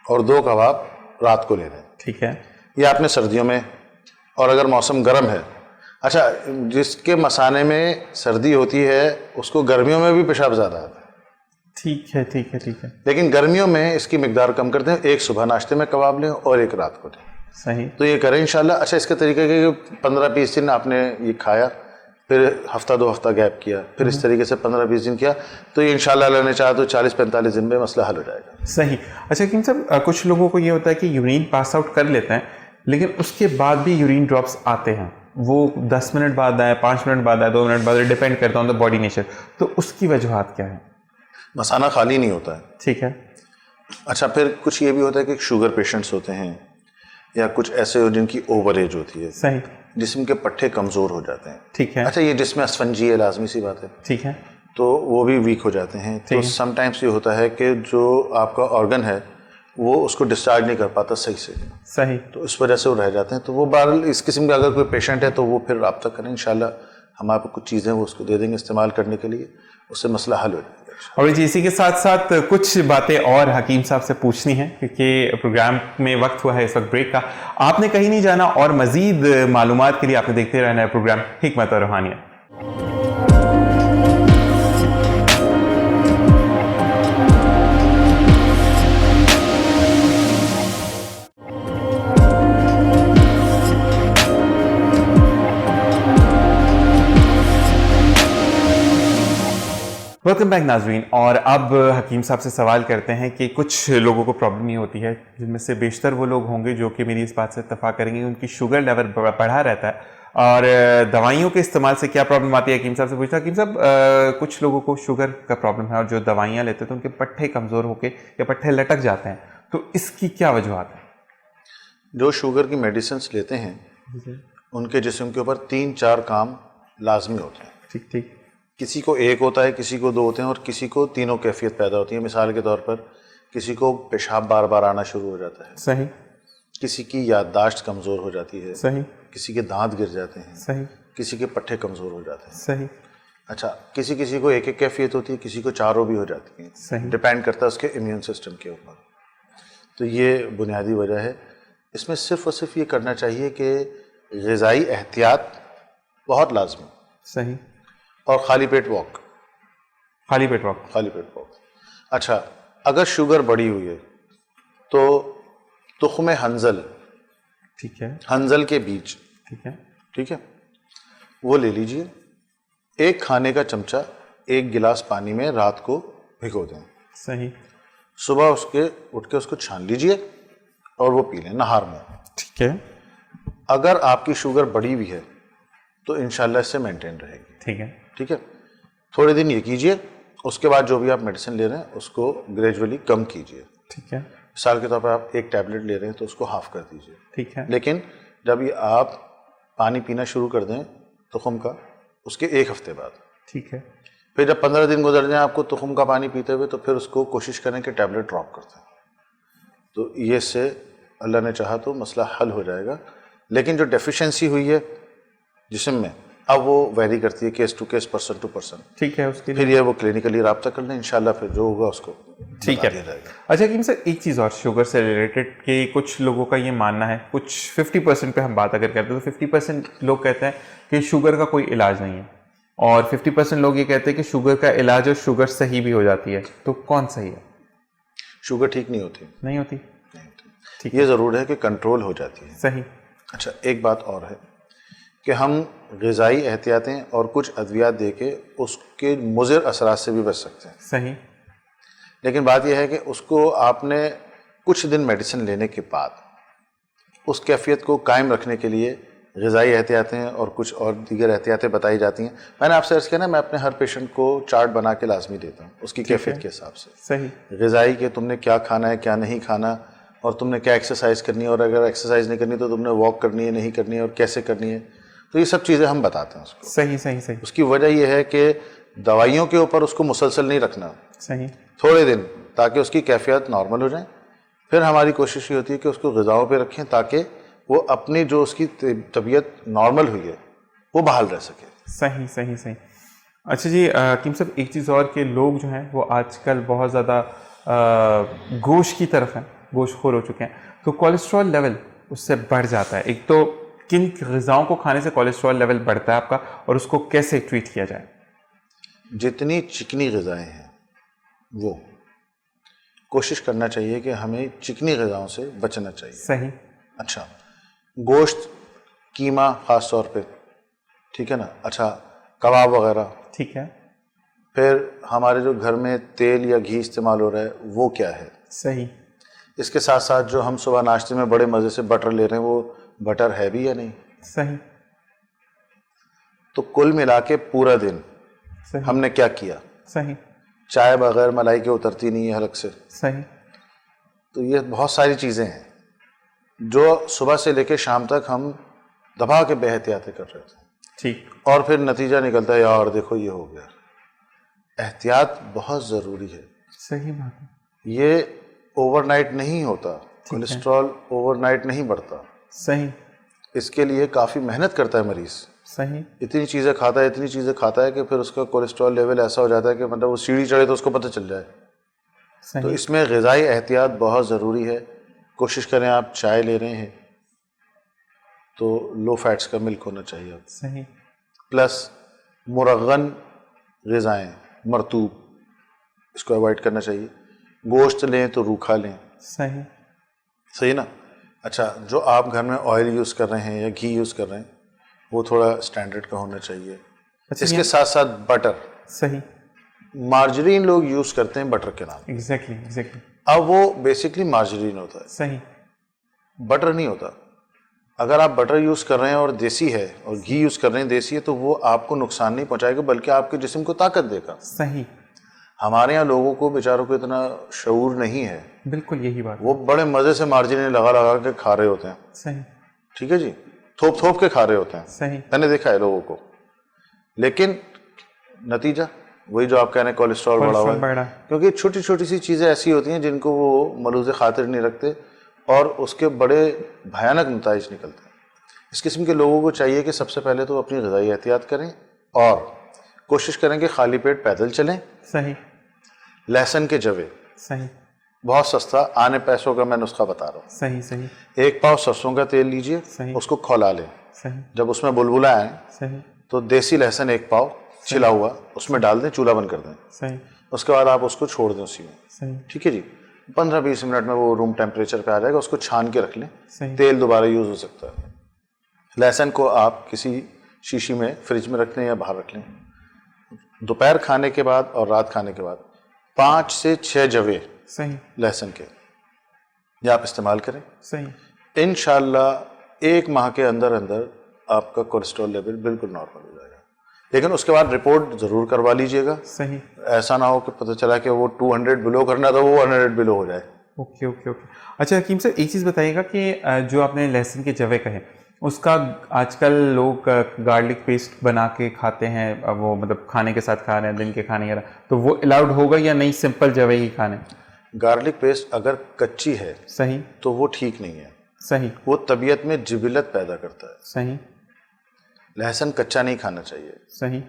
और 2 कबाब रात को लेने हैं। ठीक है। ये आपने सर्दियों में, और अगर मौसम गर्म है, अच्छा जिसके मसाने में सर्दी होती है उसको गर्मियों में भी पेशाब ज़्यादा आता है। ठीक है। लेकिन गर्मियों में इसकी मिकदार कम करते हैं, 1 सुबह नाश्ते में कबाब लें और 1 रात को लें। सही। तो ये करें इंशाल्लाह। अच्छा, इसके तरीके के 15-20 दिन आपने ये खाया, फिर हफ्ता 2 हफ्ता गैप किया, फिर इस तरीके से 15-20 दिन किया, तो ये इंशाल्लाह लेने चाहे तो 40-45 दिन में मसला हल हो जाएगा। सही। अच्छा किंग साहब, कुछ लोगों को ये होता है कि यूरिन पास आउट कर लेते हैं लेकिन उसके बाद भी यूरिन ड्रॉप्स आते हैं, वो 10 मिनट बाद आए, 5 मिनट बाद आए, 2 मिनट बाद, डिपेंड करता है ऑन द बॉडी नेचर, तो उसकी वजूहात क्या है? मसाना खाली नहीं होता है। ठीक है। अच्छा, फिर कुछ ये भी होता है कि शुगर पेशेंट्स होते हैं या कुछ ऐसे हो जिनकी ओवर एज होती है, सही। जिस्म के पट्टे कमज़ोर हो जाते हैं। ठीक है। अच्छा, ये जिसमें असफंजी है, लाजमी सी बात है। ठीक है। तो वो भी वीक हो जाते हैं। तो समटाइम्स ये होता है कि जो आपका ऑर्गन है वो उसको डिस्चार्ज नहीं कर पाता सही से, सही। तो इस वजह से वो रह जाते हैं। तो वो बहरहाल इस किस्म का अगर कोई पेशेंट है तो वो फिर रब्ता करें, इंशाल्लाह हम आपको कुछ चीज़ें वो उसको दे देंगे इस्तेमाल करने के लिए, उससे मसला हल हो जाएगा। और जी इसी के साथ साथ कुछ बातें और हकीम साहब से पूछनी है, क्योंकि प्रोग्राम में वक्त हुआ है इस वक्त ब्रेक का। आपने कहीं नहीं जाना और मजीद मालूमात के लिए आपने देखते रहना है प्रोग्राम हिकमत और रूहानियत। वेलकम बैक नाजरीन। और अब हकीम साहब से सवाल करते हैं कि कुछ लोगों को प्रॉब्लम ये होती है, जिनमें से बेशतर वो लोग होंगे जो कि मेरी इस बात से इत्तफाक करेंगे, उनकी शुगर लेवल बढ़ा रहता है और दवाइयों के इस्तेमाल से क्या प्रॉब्लम आती है। हकीम साहब से पूछता, हकीम साहब कुछ लोगों को शुगर का प्रॉब्लम है और जो दवाइयाँ लेते हैं तो उनके पट्टे कमज़ोर होके या पट्टे लटक जाते हैं, तो इसकी क्या वजूहत है? जो शुगर की मेडिसिन लेते हैं उनके जिस्म के ऊपर 3-4 काम लाजमी होते हैं। ठीक ठीक। किसी को एक होता है, किसी को 2 होते हैं और किसी को तीनों कैफियत पैदा होती है। मिसाल के तौर पर किसी को पेशाब बार बार आना शुरू हो जाता है। सही। किसी की याददाश्त कमज़ोर हो जाती है। सही। किसी के दांत गिर जाते हैं। सही। किसी के पट्टे कमज़ोर हो जाते हैं। सही। अच्छा, किसी किसी को एक एक कैफियत होती है, किसी को चारों भी हो जाती हैं। सही। डिपेंड करता है उसके इम्यून सिस्टम के ऊपर। तो ये बुनियादी वजह है। इसमें सिर्फ और सिर्फ ये करना चाहिए कि ग़िज़ाई एहतियात बहुत लाजमी। सही। और खाली पेट वॉक। खाली पेट वॉक। खाली पेट वॉक। अच्छा, अगर शुगर बढ़ी हुई है तो तुख्म हंजल, ठीक है, हंजल के बीज, ठीक है, ठीक है, वो ले लीजिए। एक खाने का चमचा 1 गिलास पानी में रात को भिगो दें। सही। सुबह उठ के उसको छान लीजिए और वो पी लें नहार में। ठीक है। अगर आपकी शुगर बढ़ी हुई है तो इंशाल्लाह इससे मेंटेन रहेगी। ठीक है। ठीक है, थोड़े दिन ये कीजिए, उसके बाद जो भी आप मेडिसिन ले रहे हैं उसको ग्रेजुअली कम कीजिए। ठीक है। मिसाल के तौर पर आप 1 टैबलेट ले रहे हैं तो उसको हाफ कर दीजिए। ठीक है। लेकिन जब ये आप पानी पीना शुरू कर दें तुखम का, उसके 1 हफ्ते बाद, ठीक है, फिर जब 15 दिन गुजर जाए आपको तुखम का पानी पीते हुए, तो फिर उसको कोशिश करें कि टैबलेट ड्रॉप कर दें। तो ये से अल्लाह ने चाहा तो मसला हल हो जाएगा। लेकिन जो डेफिशिएंसी हुई है जिस्म में, अब वो वेरी करती है case to case, person to person. ठीक है, उसके फिर ये वो क्लिनिकली रब्ता कर लें, इंशाल्लाह फिर जो होगा उसको ठीक है। अच्छा हकीम सर, एक चीज़ और शुगर से रिलेटेड कि कुछ लोगों का ये मानना है, कुछ 50% पे हम बात अगर करते हैं तो 50% लोग कहते हैं कि शुगर का कोई इलाज नहीं है और 50% लोग ये कहते हैं कि शुगर का इलाज और शुगर सही भी हो जाती है, तो कौन सही है? शुगर ठीक नहीं होती। नहीं होती। ठीक, ये ज़रूर है कि कंट्रोल हो जाती है। सही। अच्छा, एक बात और है कि हम ग़िज़ाई एहतियातें और कुछ अद्वियात दे के उसके मुज़िर असरात से भी बच सकते हैं। सही। लेकिन बात यह है कि उसको आपने कुछ दिन मेडिसिन लेने के बाद उस कैफियत को कायम रखने के लिए ग़िज़ाई एहतियातें और कुछ और दीगर एहतियातें बताई जाती हैं। मैंने आपसे अर्ज़ किया ना, मैं अपने हर पेशेंट को चार्ट बना के लाजमी देता हूँ उसकी कैफियत के हिसाब से। सही। ग़िज़ाई के तुमने क्या खाना है, क्या नहीं खाना, और तुमने क्या एक्सरसाइज करनी है, और अगर एक्सरसाइज नहीं करनी तो तुमने वॉक करनी है, नहीं करनी है, और कैसे करनी है। तो ये सब चीज़ें हम बताते हैं उसको। सही सही सही। उसकी वजह यह है कि दवाइयों के ऊपर उसको मुसलसल नहीं रखना। सही। थोड़े दिन, ताकि उसकी कैफियत नॉर्मल हो जाए। फिर हमारी कोशिश ये होती है कि उसको ग़िज़ाओं पे रखें ताकि वो अपनी जो उसकी तबीयत नॉर्मल हुई है वो बहाल रह सके। सही सही सही। अच्छा जी हकीम साहब, एक चीज़ और कि लोग जो हैं वो आजकल बहुत ज़्यादा गोश्त की तरफ हैं, गोश्तखोर हो चुके हैं, तो कोलेस्ट्रॉल लेवल उससे बढ़ जाता है। एक तो किन ग़िज़ाओं को खाने से कोलेस्ट्रॉल लेवल बढ़ता है आपका, और उसको कैसे ट्रीट किया जाए? जितनी चिकनी ग़िज़ाएँ हैं वो कोशिश करना चाहिए कि हमें चिकनी ग़िज़ाओं से बचना चाहिए। सही। अच्छा, गोश्त, कीमा ख़ास तौर पे, ठीक है ना। अच्छा, कबाब वगैरह, ठीक है। फिर हमारे जो घर में तेल या घी इस्तेमाल हो रहा है वो क्या है। सही। इसके साथ साथ जो हम सुबह नाश्ते में बड़े मज़े से बटर ले रहे हैं वो बटर है भी या नहीं। सही। तो कुल मिला के पूरा दिन सही हमने क्या किया? सही चाय बगैर मलाई के उतरती नहीं है हलक से। सही तो ये बहुत सारी चीज़ें हैं जो सुबह से लेकर शाम तक हम दबा के बेहतियाती कर रहे थे, ठीक और फिर नतीजा निकलता है यार देखो ये हो गया। एहतियात बहुत ज़रूरी है। सही बात है। ये ओवरनाइट नहीं होता, कोलेस्ट्रॉल ओवरनाइट नहीं बढ़ता। सही इसके लिए काफ़ी मेहनत करता है मरीज़। सही इतनी चीज़ें खाता है, इतनी चीज़ें खाता है कि फिर उसका कोलेस्ट्रॉल लेवल ऐसा हो जाता है कि मतलब वो सीढ़ी चढ़े तो उसको पता चल जाए। सही तो इसमें ग़िज़ाई एहतियात बहुत ज़रूरी है। कोशिश करें, आप चाय ले रहे हैं तो लो फैट्स का मिल्क होना चाहिए आप, सही प्लस मुरगन ग़िज़ाएँ, मरतूब, इसको अवॉइड करना चाहिए। गोश्त लें तो रूखा लें। सही सही ना? अच्छा, जो आप घर में ऑयल यूज़ कर रहे हैं या घी यूज़ कर रहे हैं वो थोड़ा स्टैंडर्ड का होना चाहिए। अच्छा, इसके साथ साथ बटर, सही मार्जरीन लोग यूज़ करते हैं बटर के नाम। एग्जैक्टली अब वो बेसिकली मार्जरीन होता है, सही बटर नहीं होता। अगर आप बटर यूज़ कर रहे हैं और देसी है, और घी यूज़ कर रहे हैं देसी है, तो वो आपको नुकसान नहीं पहुंचाएगा बल्कि आपके जिस्म को ताकत देगा। सही हमारे यहाँ लोगों को बेचारों को इतना शऊर नहीं है, बिल्कुल यही बात वो बड़े मज़े से मार्जिन लगा लगा के खा रहे होते हैं। सही ठीक है जी, थोप थोप के खा रहे होते हैं। सही मैंने देखा है लोगों को, लेकिन नतीजा वही जो आप कह रहे हैं, कोलेस्ट्रॉल बढ़ा हुआ है। बढ़ा क्योंकि छोटी छोटी सी चीज़ें ऐसी होती हैं जिनको वो मलूज़ खातिर नहीं रखते और उसके बड़े भयानक नताइज निकलते हैं। इस किस्म के लोगों को चाहिए कि सबसे पहले तो अपनी ग़िज़ाई एहतियात करें और कोशिश करें कि खाली पेट पैदल चलें। सही लहसुन के जवे, सही बहुत सस्ता, आने पैसों का मैं नुस्खा बता रहा हूँ। सही सही 1 पाव सरसों का तेल लीजिए, सही। उसको खौला लें। सही जब उसमें बुलबुला आए सही तो देसी लहसुन 1 पाव छिला हुआ उसमें डाल दें, चूल्हा बंद कर दें। सही उसके बाद आप उसको छोड़ दें उसी में। सही ठीक है जी, 15-20 मिनट में वो रूम टेम्परेचर पे आ जाएगा। उसको छान के रख लें, सही तेल दोबारा यूज़ हो सकता है। लहसुन को आप किसी शीशी में फ्रिज में रख लें या बाहर रख लें। दोपहर खाने के बाद और रात खाने के बाद 5 से 6 जवे सही लहसुन के ये आप इस्तेमाल करें। सही इंशाल्लाह 1 माह के अंदर अंदर आपका कोलेस्ट्रॉल लेवल बिल्कुल नॉर्मल हो जाएगा। लेकिन उसके बाद रिपोर्ट ज़रूर करवा लीजिएगा। सही ऐसा ना हो कि पता चला कि वो 200 बिलो करना था, वो 100 बिलो हो जाए। Okay okay okay. अच्छा हकीम सर, एक चीज़ बताइएगा कि जो आपने लहसुन के जवे कहे, उसका आजकल लोग गार्लिक पेस्ट बना के खाते हैं, वो मतलब खाने के साथ खा रहे हैं दिन के खाने के, तो वो अलाउड होगा या नहीं, सिंपल जवे ही खाने? गार्लिक पेस्ट अगर कच्ची है सही तो वो ठीक नहीं है, सही वो तबीयत में जिबिलत पैदा करता है। सही लहसुन कच्चा नहीं खाना चाहिए। सही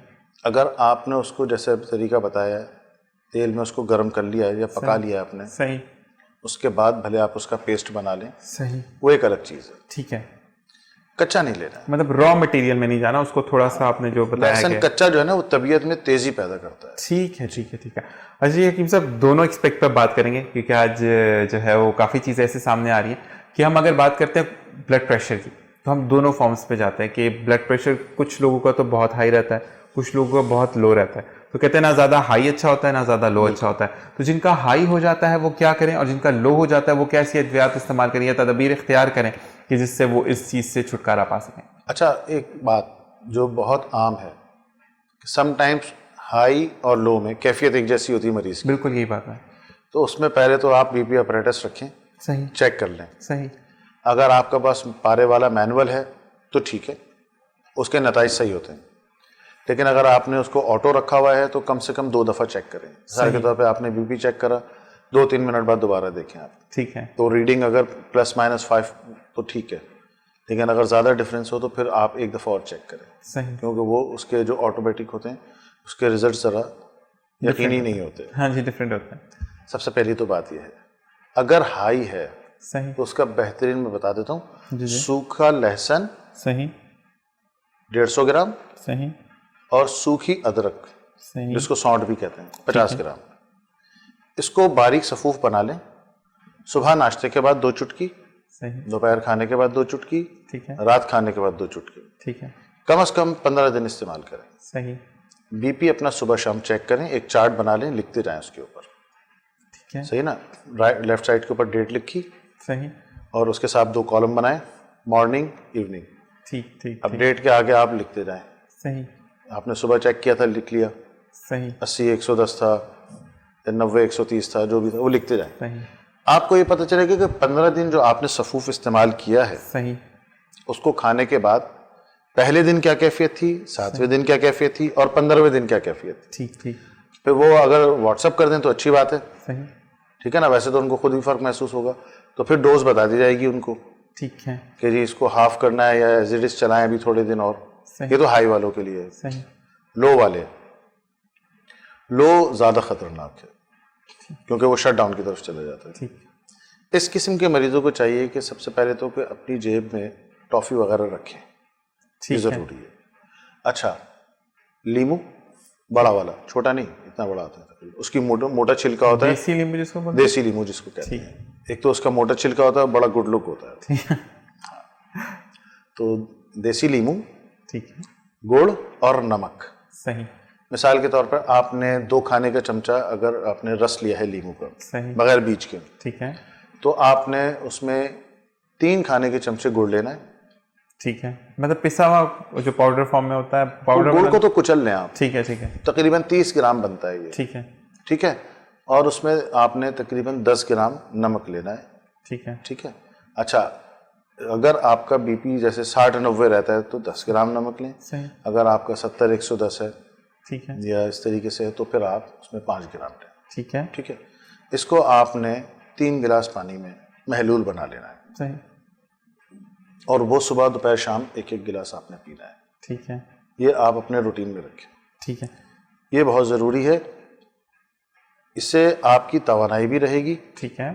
अगर आपने उसको जैसे तरीका बताया है, तेल में उसको गर्म कर लिया है या पका लिया है आपने, सही उसके बाद भले आप उसका पेस्ट बना लें, सही वो एक अलग चीज़ है। ठीक है, कच्चा नहीं लेना है। मतलब रॉ मटेरियल में नहीं जाना, उसको थोड़ा सा आपने जो बताया लहसुन है कच्चा जो है ना वो तबीयत में तेजी पैदा करता है। ठीक है ठीक है ठीक है। अच्छा जी हकीम साहब, दोनों एक्सपेक्ट पर बात करेंगे क्योंकि आज जो है वो काफ़ी चीज़ें ऐसे सामने आ रही हैं कि हम अगर बात करते हैं ब्लड प्रेशर की, तो हम दोनों फॉर्म्स पे जाते हैं कि ब्लड प्रेशर कुछ लोगों का तो बहुत हाई रहता है, कुछ लोगों का बहुत लो रहता है। तो कहते हैं ना ज़्यादा हाई अच्छा होता है ना ज़्यादा लो अच्छा होता है। तो जिनका हाई हो जाता है वो क्या करें, और जिनका लो हो जाता है वो कैसी अद्वियात इस्तेमाल करें या तदबीर इख्तियार करें कि जिससे वो इस चीज़ से छुटकारा पा सकें? अच्छा, एक बात जो बहुत आम है, समटाइम्स हाई और लो में कैफियत एक जैसी होती है मरीज की। बिल्कुल यही बात है। तो उसमें पहले तो आप बीपी अपरेटस रखें, सही चेक कर लें। सही अगर आपका पास पारे वाला मैनुअल है तो ठीक है, उसके नताइज सही होते हैं। लेकिन अगर आपने उसको ऑटो रखा हुआ है तो कम से कम 2 दफ़ा चेक करें। मिसाल के तौर पे आपने बीपी चेक करा, 2-3 मिनट बाद दोबारा देखें आप, ठीक है तो रीडिंग अगर ±5 तो ठीक है। लेकिन अगर ज़्यादा डिफरेंस हो तो फिर आप 1 दफ़ा और चेक करें, सही। क्योंकि वो उसके जो ऑटोमेटिक होते हैं उसके रिजल्ट ज़रा यकीनी नहीं होते। हाँ जी, डिफरेंट होता है। सबसे पहली तो बात यह है, अगर हाई है सही तो उसका बेहतरीन मैं बता देता हूँ, जी जी सूखा लहसुन सही 150 ग्राम सही और सूखी अदरक सही जिसको सौंठ भी कहते हैं 50 ग्राम, इसको बारीक सफूफ बना लें। सुबह नाश्ते के बाद 2 चुटकी, सही दोपहर खाने के बाद 2 चुटकी, ठीक है रात खाने के बाद 2 चुटकी, ठीक है कम से कम 15 दिन इस्तेमाल करें। सही बीपी अपना सुबह शाम चेक करें, एक चार्ट बना लें, लिखते जाएं उसके ऊपर, ठीक है सही ना। राइट लेफ्ट साइड के ऊपर डेट लिखी सही और उसके साथ 2 कॉलम बनाएं, मॉर्निंग इवनिंग। ठीक ठीक अब डेट के आगे आप लिखते जाएं, सही। आपने सुबह चेक किया था, लिख लिया, सही 80 110 था या 90 130 था, जो भी था वो लिखते जाए। सही आपको ये पता चलेगा कि 15 दिन जो आपने सफूफ इस्तेमाल किया है, सही उसको खाने के बाद पहले दिन क्या कैफियत थी, 7वें दिन क्या कैफियत थी और 15वें दिन क्या कैफियत थी। ठीक ठीक फिर वो अगर व्हाट्सअप कर दें तो अच्छी बात है, सही ठीक है ना। वैसे तो उनको खुद ही फर्क महसूस होगा, तो फिर डोज बता दी जाएगी उनको ठीक है कि जी इसको हाफ करना है या एज इट इज चलाएं अभी थोड़े दिन और। सही ये तो हाई वालों के लिए है। सही लो वाले, लो ज़्यादा खतरनाक है क्योंकि वो शट डाउन की तरफ चले जाता है। ठीक इस किस्म के मरीजों को चाहिए कि सबसे पहले तो कि अपनी जेब में टॉफ़ी वगैरह रखें, ये ठीक है ज़रूरी है। अच्छा, लीमू बड़ा वाला, छोटा नहीं, इतना बड़ा आता है तकरीबन, उसकी मोटा छिलका होता है, देसी नींबू जिसको बोलते देसी लीमू जिसको कहते ठीक हैं। एक तो उसका मोटा छिलका होता है, बड़ा गुड लुक होता है। ठीक है तो देसी लीमू, ठीक है गुड़ और नमक। सही मिसाल के तौर पर आपने 2 खाने का चमचा अगर आपने रस लिया है लीमू का सही बगैर बीज के, ठीक है तो आपने उसमें 3 खाने के चमचे गुड़ लेना है। ठीक है, मतलब पिसा हुआ जो पाउडर फॉर्म में होता है पाउडर गुड़ को तो कुचल लें आप, ठीक है तकरीबन 30 ग्राम बनता है ये, ठीक है ठीक है। और उसमें आपने तकरीबन 10 ग्राम नमक लेना है, ठीक है ठीक है। अच्छा, अगर आपका बीपी जैसे 60-90 रहता है तो 10 ग्राम नमक लें। सही अगर आपका 70-110 है ठीक है या इस तरीके से है तो फिर आप उसमें 5 ग्राम लें, ठीक है ठीक है। इसको आपने 3 गिलास पानी में महलूल बना लेना है सही और वो सुबह दोपहर शाम 1-1 गिलास आपने पीना है। ठीक है ये आप अपने रूटीन में रखें, ठीक है ये बहुत ज़रूरी है। इससे आपकी तवानाई भी रहेगी, ठीक है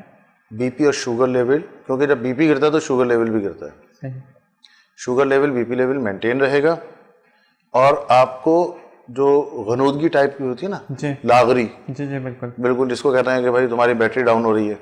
बीपी और शुगर लेवल, क्योंकि जब बीपी गिरता है तो शुगर लेवल भी गिरता है। सही sugar level, BP level maintain रहेगा और आपको जो गनूदगी टाइप की होती है ना, जी लागरी, जी बिल्कुल, बिल्कुल जिसको कहते हैं कि भाई तुम्हारी बैटरी डाउन हो रही है,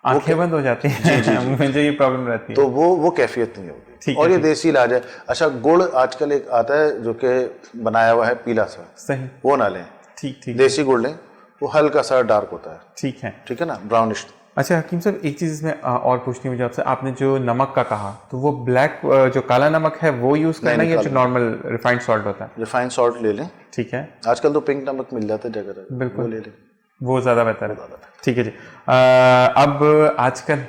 आंखें बंद हो जाती हैं मुझे ये प्रॉब्लम रहती है, तो वो कैफियत नहीं होगी। ठीक और है, ये ठीक। देसी इलाज है। अच्छा, गुड़ आजकल एक आता है जो कि बनाया हुआ है पीला सा, सही वो ना लें, ठीक ठीक देसी गुड़ लें, वो हल्का सा डार्क होता है, ठीक है। ठीक है ना, ब्राउनिश। अच्छा हकीम साहब, एक चीज़ इसमें और पूछनी मुझे आपसे, आपने जो नमक का कहा तो वो ब्लैक जो काला नमक है वो यूज़ करना है या जो नॉर्मल रिफाइंड सॉल्ट होता है? रिफाइंड सॉल्ट ले लें, ठीक है, आजकल तो पिंक नमक मिल जाता है जगह जगह, बिल्कुल। वो ले लें, वो ज़्यादा बेहतर है। ठीक है जी। अब आजकल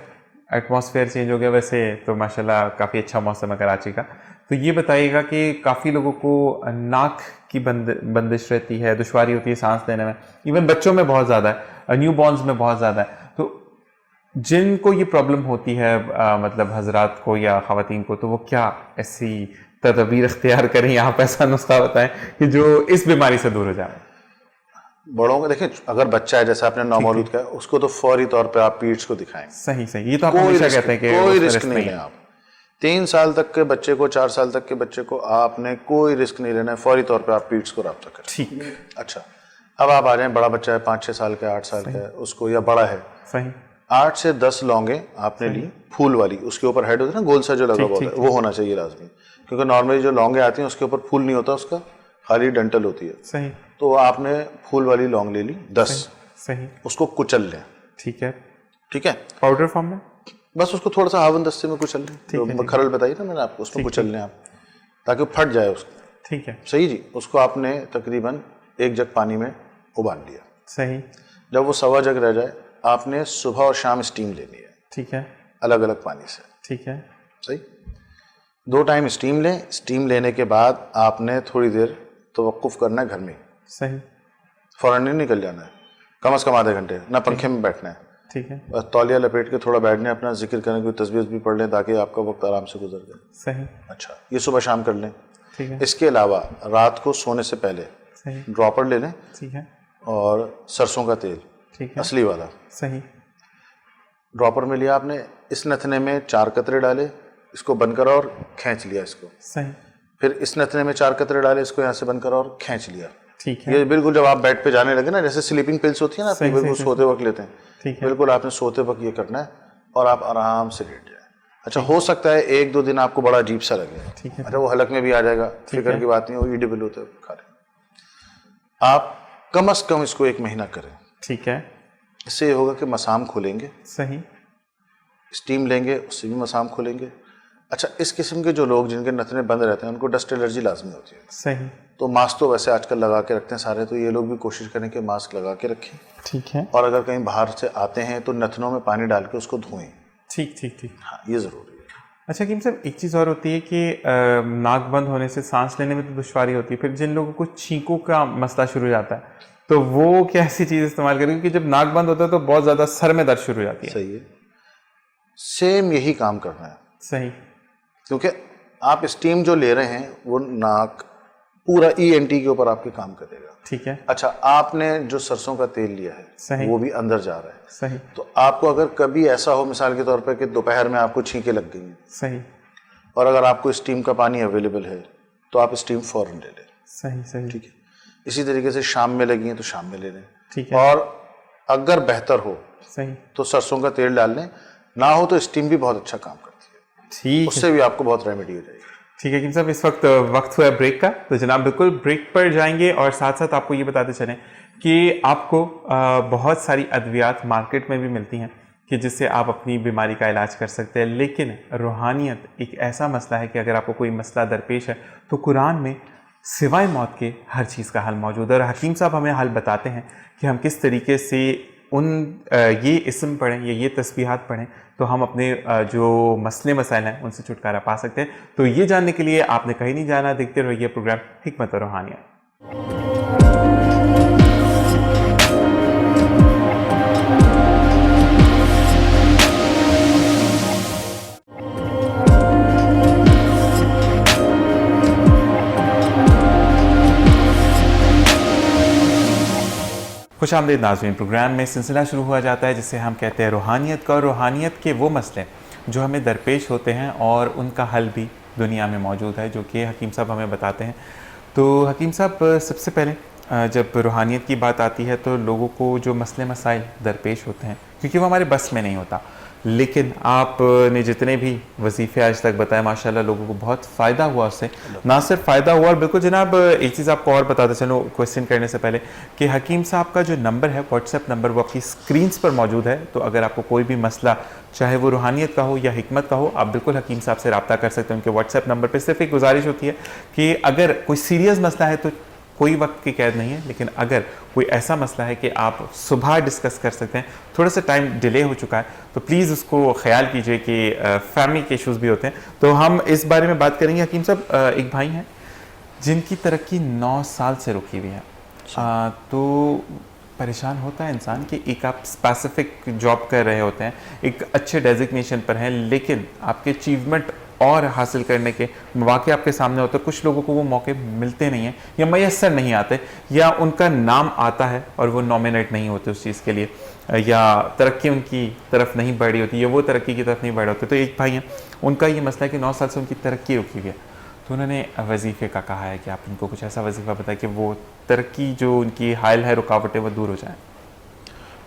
एटमॉस्फेयर चेंज हो गया, वैसे तो माशाल्लाह काफ़ी अच्छा मौसम है कराची का, तो ये बताइएगा कि काफ़ी लोगों को नाक की बंदिश रहती है, दुश्वारी होती है सांस लेने में, इवन बच्चों में बहुत ज़्यादा है, न्यू बॉर्न्स में बहुत ज़्यादा है। तो जिनको ये प्रॉब्लम होती है मतलब हजरात को या ख़वातीन को, तो वो क्या ऐसी तदबीर इख्तियार करें, आप ऐसा नुस्खा बताएं कि जो इस बीमारी से दूर हो जाए? बड़ों को देखें, अगर बच्चा है जैसे आपने नौमौलूद का, उसको तो फौरी तौर पे आप पीड्स को दिखाएं। सही सही, ये तो आप हमेशा कहते हैं कि कोई उसमें रिस्क नहीं है। आप 3 साल तक के बच्चे को, 4 साल तक के बच्चे को आपने कोई रिस्क नहीं लेना है, फौरी तौर पे आप पीड्स को रब्ता करें। ठीक। अच्छा, अब आप आ जाएं, बड़ा बच्चा है 5-6 साल का, 8 साल का है उसको, या बड़ा है, सही 8 से 10 लौंगे आपने ली फूल वाली, उसके ऊपर हेड होता है ना गोल सा जो लगा हुआ होता है, वो होना चाहिए लाजमी, क्योंकि नॉर्मली जो लौंगे आती हैं उसके ऊपर फूल नहीं होता, उसका खाली डंटल होती है। सही, तो आपने फूल वाली लौंग ले ली 10, सही, उसको कुचल लें, ठीक है, ठीक है, पाउडर फॉर्म में, बस उसको थोड़ा सा हावन दस्ते में कुचल लें, तो खरल बताइए ना मैंने आपको, उसमें कुचल लें आप, ताकि वो फट जाए उसको। ठीक है, सही जी। उसको आपने तकरीबन 1 जग पानी में उबाल लिया। सही, जब वो 1.25 जग रह जाए, आपने सुबह और शाम स्टीम लेनी है, ठीक है, अलग अलग पानी से, ठीक है, सही। 2 टाइम स्टीम लें। स्टीम लेने के बाद आपने थोड़ी देर तवक्कुफ करना है घर में, सही, फ़ौरन नहीं निकल जाना है, कम से कम आधे घंटे, ना पंखे में बैठना है, ठीक है, बस तौलिया लपेट के थोड़ा बैठना है, अपना जिक्र करें, कोई तस्बीह भी पढ़ लें ताकि आपका वक्त आराम से गुजर जाए। सही, अच्छा, ये सुबह शाम कर लें। ठीक है, इसके अलावा रात को सोने से पहले सही, ड्रॉपर ले लें ठीक है, और सरसों का तेल, ठीक है, असली वाला, सही, ड्रॉपर में लिया आपने, इस नथने में 4 कतरे डाले, इसको बंद करा और खींच लिया इसको, सही, फिर इस नथने में 4 कतरे डाले, इसको यहाँ से बंद करा और खींच लिया। ठीक है, ये बिल्कुल जब आप बेड पे जाने लगे ना, जैसे स्लीपिंग पिल्स होती है ना, सही, बिल्कुल सही, सोते वक्त लेते हैं, ठीक है, बिल्कुल आपने सोते वक्त ये करना है और आप आराम से लेट जाए। अच्छा, हो सकता है 1-2 दिन आपको बड़ा अजीब सा लगे, ठीक है, अच्छा वो हलक में भी आ जाएगा, फिक्र की बात नहीं, वो ईडिबल होते खा लें। आप कम से कम इसको 1 महीना करें, ठीक है, इससे ये होगा कि मसाम खोलेंगे, सही, स्टीम लेंगे उससे भी मसाम खोलेंगे। अच्छा, इस किस्म के जो लोग जिनके नथने बंद रहते हैं उनको डस्ट एलर्जी लाजमी होती है, सही, तो मास्क तो वैसे आजकल लगा के रखते हैं सारे, तो ये लोग भी कोशिश करें कि मास्क लगा के रखें। ठीक है, और अगर कहीं बाहर से आते हैं तो नथनों में पानी डाल के उसको धोएं। ठीक ठीक ठीक। हाँ, ये ज़रूरी है। अच्छा हकीम साहब, एक चीज़ और होती है कि नाक बंद होने से सांस लेने में तो दुश्वारी होती है, फिर जिन लोगों को छींकों का मसला शुरू हो जाता है तो वो क्या ऐसी चीज़ इस्तेमाल करें? क्योंकि जब नाक बंद होता है तो बहुत ज़्यादा सर में दर्द शुरू हो जाती है। सही है, सेम यही काम करना है। सही, क्योंकि आप स्टीम जो ले रहे हैं वो नाक पूरा ENT के ऊपर आपके काम करेगा। ठीक है, अच्छा, आपने जो सरसों का तेल लिया है सही, वो भी अंदर जा रहा है। सही, तो आपको अगर कभी ऐसा हो मिसाल के तौर पे कि दोपहर में आपको छींकें लग गई हैं सही, और अगर आपको स्टीम का पानी अवेलेबल है तो आप स्टीम फौरन ले लें। सही, सही, ठीक है, इसी तरीके से शाम में लगी हैं तो शाम में ले लें। ठीक है, और अगर बेहतर हो सही, तो सरसों का तेल डाल लें, ना हो तो स्टीम भी बहुत अच्छा काम करती है, ठीक है, उससे भी आपको बहुत रेमेडी हो जाएगी। ठीक है हकीम साहब, इस वक्त वक्त हुआ है ब्रेक का, तो जनाब बिल्कुल ब्रेक पर जाएंगे और साथ साथ आपको ये बताते चलें कि आपको बहुत सारी अद्वियात मार्केट में भी मिलती हैं कि जिससे आप अपनी बीमारी का इलाज कर सकते हैं, लेकिन रूहानियत एक ऐसा मसला है कि अगर आपको कोई मसला दरपेश है तो कुरान में सिवाय मौत के हर चीज़ का हल मौजूद है। और हकीम साहब हमें हल बताते हैं कि हम किस तरीके से ये इस्म पढ़ें या ये तस्बीहात पढ़ें तो हम अपने जो मसले मसाइल हैं उनसे छुटकारा पा सकते हैं। तो ये जानने के लिए आपने कहीं नहीं जाना, देखते रहिए प्रोग्राम हिकमत और रूहानियत। खुश आमदीद नाज़रीन, प्रोग्राम में सिलसिला शुरू हुआ जाता है जिसे हम कहते हैं रूहानियत का, और रूहानियत के वो मसले जो हमें दरपेश होते हैं और उनका हल भी दुनिया में मौजूद है, जो कि हकीम साहब हमें बताते हैं। तो हकीम साहब, सबसे पहले जब रूहानियत की बात आती है तो लोगों को जो मसले मसाइल दरपेश होते हैं, क्योंकि वो हमारे बस में नहीं होता, लेकिन आपने जितने भी वजीफ़े आज तक बताए माशाल्लाह लोगों को बहुत फ़ायदा हुआ उससे, ना सिर्फ फ़ायदा हुआ और बिल्कुल जनाब एक चीज़ आपको और बताते चलो क्वेश्चन करने से पहले कि हकीम साहब का जो नंबर है, व्हाट्सएप नंबर, वो आपकी स्क्रीन्स पर मौजूद है। तो अगर आपको कोई भी मसला चाहे वो रूहानियत का हो या हिकमत का हो, आप बिल्कुल हकीम साहब से रब्ता कर सकते हैं। उनके व्हाट्सएप नंबर पर सिर्फ एक गुजारिश होती है कि अगर कोई सीरियस मसला है तो कोई वक्त की कैद नहीं है, लेकिन अगर कोई ऐसा मसला है कि आप सुबह डिस्कस कर सकते हैं, थोड़ा सा टाइम डिले हो चुका है, तो प्लीज़ उसको ख्याल कीजिए कि फैमिली के इश्यूज़ भी होते हैं। तो हम इस बारे में बात करेंगे। हकीम साहब, एक भाई हैं जिनकी तरक्की 9 साल से रुकी हुई है, तो परेशान होता है इंसान कि एक आप स्पेसिफिक जॉब कर रहे होते हैं, एक अच्छे डेजिग्नेशन पर हैं, लेकिन आपके अचीवमेंट और हासिल करने के मौके आपके सामने होते हैं, कुछ लोगों को वो मौके मिलते नहीं हैं या मैसर नहीं आते, या उनका नाम आता है और वो नॉमिनेट नहीं होते उस चीज़ के लिए, या तरक्की उनकी तरफ नहीं बढ़ रही होती या वो तरक्की की तरफ नहीं बढ़ रहे होते। तो एक भाई हैं, उनका ये मसला है कि 9 साल से उनकी तरक्की रुकी हुई है, तो उन्होंने वजीफ़े का कहा है कि आप उनको कुछ ऐसा वजीफ़ा बताएं कि वो तरक्की जो उनकी हायल है, रुकावटें, वो दूर हो जाएँ।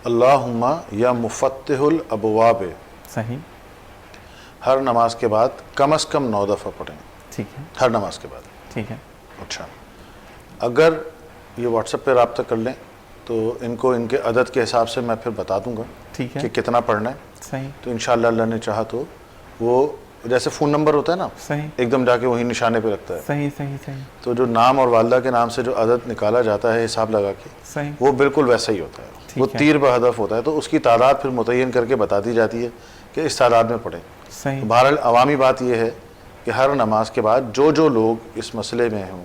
अल्लाहुम्मा या मुफ़त्तिहुल अबवाब, सही, हर नमाज के बाद कम से कम 9 दफ़ा पढ़ें। ठीक है, हर नमाज के बाद। ठीक है, अच्छा, अगर ये व्हाट्सएप पे रब्ता कर लें तो इनको इनके अदद के हिसाब से मैं फिर बता दूंगा ठीक है, कि कितना पढ़ना है। सही, तो इंशाअल्लाह अल्लाह ने चाहा तो वो जैसे फ़ोन नंबर होता है ना, सही, एकदम जाके वही निशाने पे लगता है, सही, सही, सही, तो जो नाम और वालदा के नाम से जो अदद निकाला जाता है हिसाब लगा के, सही, वो बिल्कुल वैसा ही होता है। वो तीर बहदफ होता है, तो उसकी तादाद फिर मुतय्यन करके बता दी जाती है कि इस तादाद में पढ़ें। सही, तो बहरहाल अवामी बात यह है कि हर नमाज के बाद जो लोग इस मसले में हों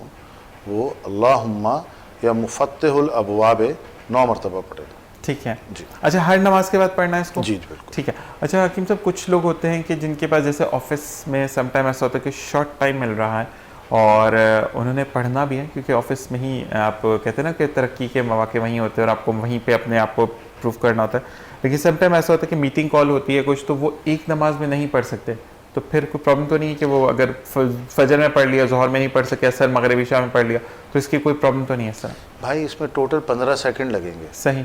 वो अल्लाहुम्मा या मुफ़त्तिहुल अबवाब 9 मरतबा पढ़े। ठीक है जी। अच्छा, हर नमाज के बाद पढ़ना है इसको? जी बिल्कुल। ठीक है। अच्छा हकीम साहब, कुछ लोग होते हैं कि जिनके पास जैसे ऑफिस में समटाइम ऐसा होता है कि शॉर्ट टाइम मिल रहा है और उन्होंने पढ़ना भी है, क्योंकि ऑफिस में ही आप कहते हैं ना कि तरक्की के मौके वहीं होते हैं और आपको वहीं पे अपने आप को प्रूव करना होता है, लेकिन समटाइम ऐसा होता है कि मीटिंग कॉल होती है कुछ, तो वो एक नमाज में नहीं पढ़ सकते, तो फिर कोई प्रॉब्लम तो नहीं है कि वो अगर फजर में पढ़ लिया, जोहर में नहीं पढ़ सके, असर, मगरिब, इशा में पढ़ लिया, तो इसकी कोई प्रॉब्लम तो नहीं है सर? भाई इसमें टोटल 15 सेकंड लगेंगे। सही,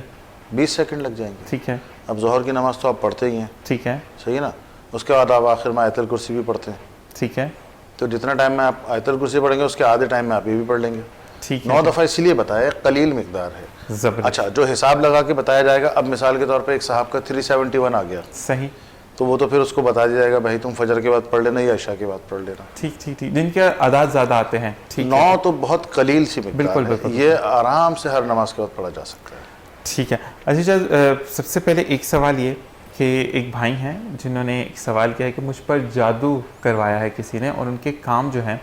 20 सेकंड लग जाएंगे। ठीक है, अब जोहर की नमाज तो आप पढ़ते ही हैं, ठीक है, सही है ना, उसके बाद आप आखिर में आयतल कुर्सी भी पढ़ते हैं, ठीक है, तो जितना टाइम में आप आयतल कुर्सी पढ़ेंगे उसके आधे टाइम में आप ये भी पढ़ लेंगे। ठीक है, 9 दफ़ा इसलिए बताया, कलील मिकदार है। जबरदस्त, अच्छा, जो हिसाब लगा के बताया जाएगा, अब मिसाल के तौर पे एक साहब का 371 आ गया, सही, तो वो तो फिर उसको बता दिया जाएगा भाई तुम फजर के बाद पढ़ लेना या इशा के बाद पढ़ लेना। ठीक ठीक ठीक, जिनके अदाद ज़्यादा आते हैं। ठीक 9 तो बहुत कलील सी मिक़दार बिल्कुल, है, बिल्कुल, ये आराम से हर नमाज के बाद पढ़ा जा सकता है। ठीक है। अच्छा, सबसे पहले एक सवाल ये कि एक भाई हैं जिन्होंने एक सवाल किया है कि मुझ पर जादू करवाया है किसी ने और उनके काम जो हैं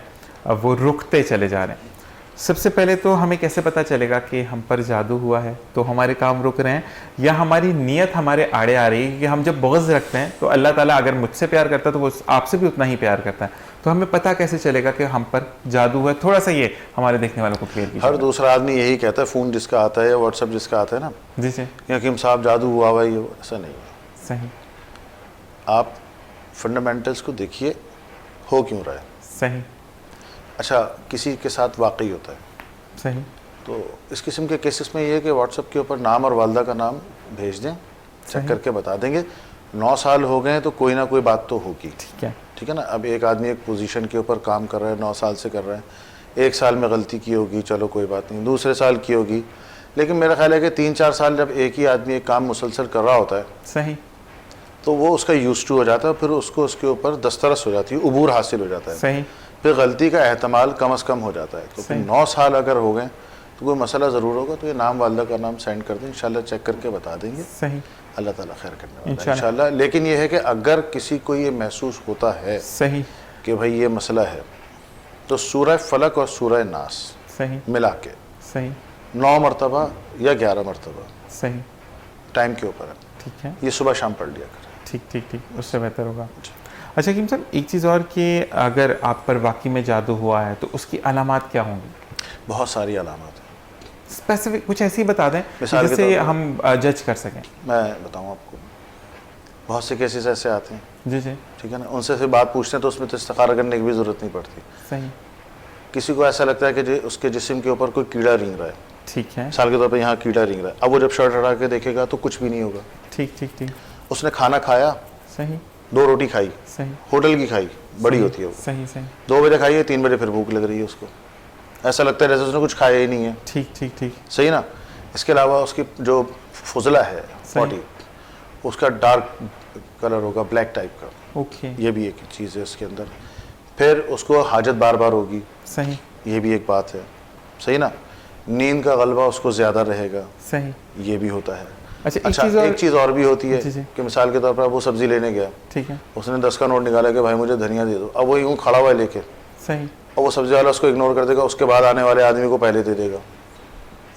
वो रुकते चले जा रहे हैं। सबसे पहले तो हमें कैसे पता चलेगा कि हम पर जादू हुआ है तो हमारे काम रुक रहे हैं, या हमारी नीयत हमारे आड़े आ रही है? कि हम जब बुग़्ज़ रखते हैं तो अल्लाह ताला अगर मुझसे प्यार करता है तो वो आपसे भी उतना ही प्यार करता है, तो हमें पता कैसे चलेगा कि हम पर जादू हुआ है? थोड़ा सा ये हमारे देखने वालों को क्लियर कीजिए। हर दूसरा आदमी यही कहता है, फ़ोन जिसका आता है या व्हाट्सअप जिसका आता है ना, जी जी, कि हकीम साहब जादू हुआ हुआ, ये ऐसा नहीं है। सही आप फंडामेंटल्स को देखिए, हो क्यों रहा है। सही अच्छा, किसी के साथ वाकई होता है, सही, तो इस किस्म के केसेस में ये है कि व्हाट्सएप के ऊपर नाम और वालदा का नाम भेज दें, चेक करके बता देंगे। 9 साल हो गए तो कोई ना कोई बात तो होगी। ठीक है ना। अब एक आदमी एक पोजीशन के ऊपर काम कर रहा है, 9 साल से कर रहा है, 1 साल में गलती की होगी, चलो कोई बात नहीं, दूसरे साल की होगी, लेकिन मेरा ख्याल है कि 3-4 साल जब एक ही आदमी एक काम मुसलसल कर रहा होता है, सही, तो वो उसका यूज टू हो जाता है, फिर उसको उसके ऊपर दस्तरस हो जाती है, उबूर हासिल हो जाता है, सही, फिर गलती का एहतमाल कम अज़ कम हो जाता है। तो फिर 9 साल अगर हो गए तो कोई मसला ज़रूर होगा, तो ये नाम वालदा का नाम सेंड कर दें, इंशाल्लाह चेक करके बता देंगे। सही, अल्लाह ताला खैर करने वाला है इंशाल्लाह। लेकिन ये है कि अगर किसी को ये महसूस होता है सही कि भाई ये मसला है, तो सूरह फलक और सूरह नास सही मिला के सही 9 मरतबा या 11 मरतबा सही, टाइम के ऊपर है, ठीक है, ये सुबह शाम पढ़ लिया करें। ठीक ठीक ठीक, उससे बेहतर होगा। अच्छा हकीम साहब, एक चीज़ और कि अगर आप पर वाकई में जादू हुआ है तो उसकी अलामात क्या होंगी? बहुत सारी अलामत है, स्पेसिफिक कुछ ऐसी बता दें मिसाल के जिससे तौर पर हम जज कर सकें। मैं बताऊँ आपको, बहुत से केसेस ऐसे आते हैं, जी जी, ठीक है ना, उनसे फिर बात पूछते हैं तो उसमें तो इस्तिखारा करने की भी ज़रूरत नहीं पड़ती। सही, किसी को ऐसा लगता है कि उसके जिस्म के ऊपर कोई कीड़ा रेंग रहा है, ठीक है, मिसाल के तौर पर यहाँ कीड़ा रेंग रहा है, अब वो जब शर्ट हटा के देखेगा तो कुछ भी नहीं होगा। ठीक ठीक ठीक, उसने खाना खाया, सही 2 रोटी खाई, सही, होटल की खाई, बड़ी होती है वो, सही सही, 2 बजे खाई है, 3 बजे फिर भूख लग रही है उसको, ऐसा लगता है जैसे उसने कुछ खाया ही नहीं है। ठीक ठीक ठीक, सही ना। इसके अलावा उसकी जो फुजला है बॉडी, उसका डार्क कलर होगा, ब्लैक टाइप का, ओके, ये भी एक चीज़ है उसके अंदर। फिर उसको हाजत बार बार होगी, सही, ये भी एक बात है। सही ना। नींद का गलबा उसको ज़्यादा रहेगा, सही, ये भी होता है। अच्छा, एक चीज़ और भी होती है जी, जी। कि मिसाल के तौर पर वो सब्ज़ी लेने गया, ठीक है, उसने 10 का नोट निकाला कि भाई मुझे धनिया दे दो, अब वो यूँ खड़ा हुआ है लेके, सही, और वो सब्ज़ी वाला उसको इग्नोर कर देगा, उसके बाद आने वाले आदमी को पहले दे देगा।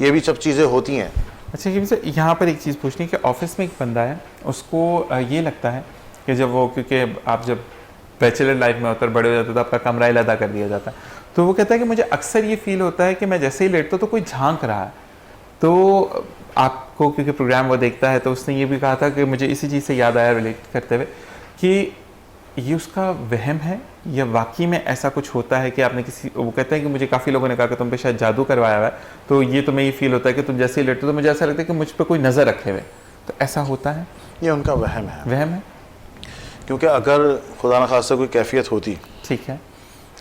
ये भी सब चीज़ें होती हैं। अच्छा हकीम साहब, यहाँ पर एक चीज़ पूछनी है कि ऑफिस में एक बंदा है, उसको ये लगता है कि जब वो, क्योंकि आप जब बैचलर लाइफ में होता है, बड़े हो जाते तो आपका कमरा ही अदा कर दिया जाता है, तो वो कहता है कि मुझे अक्सर ये फील होता है कि मैं जैसे ही लेटता हूँ तो कोई झांक रहा है। तो आपको, क्योंकि प्रोग्राम वो देखता है, तो उसने ये भी कहा था कि मुझे इसी चीज़ से याद आया रिलेट करते हुए कि ये उसका वहम है या वाकई में ऐसा कुछ होता है कि आपने किसी, वो कहते हैं कि मुझे काफ़ी लोगों ने कहा कि तुम पे शायद जादू करवाया हुआ है, तो ये तुम्हें ये फील होता है कि तुम जैसे ही लेटते हो तो मुझे ऐसा लगता है कि मुझ पर कोई नज़र रखे हुए, तो ऐसा होता है? ये उनका वहम है, वहम है, क्योंकि अगर खुदा न खास्ता कोई कैफियत होती, ठीक है,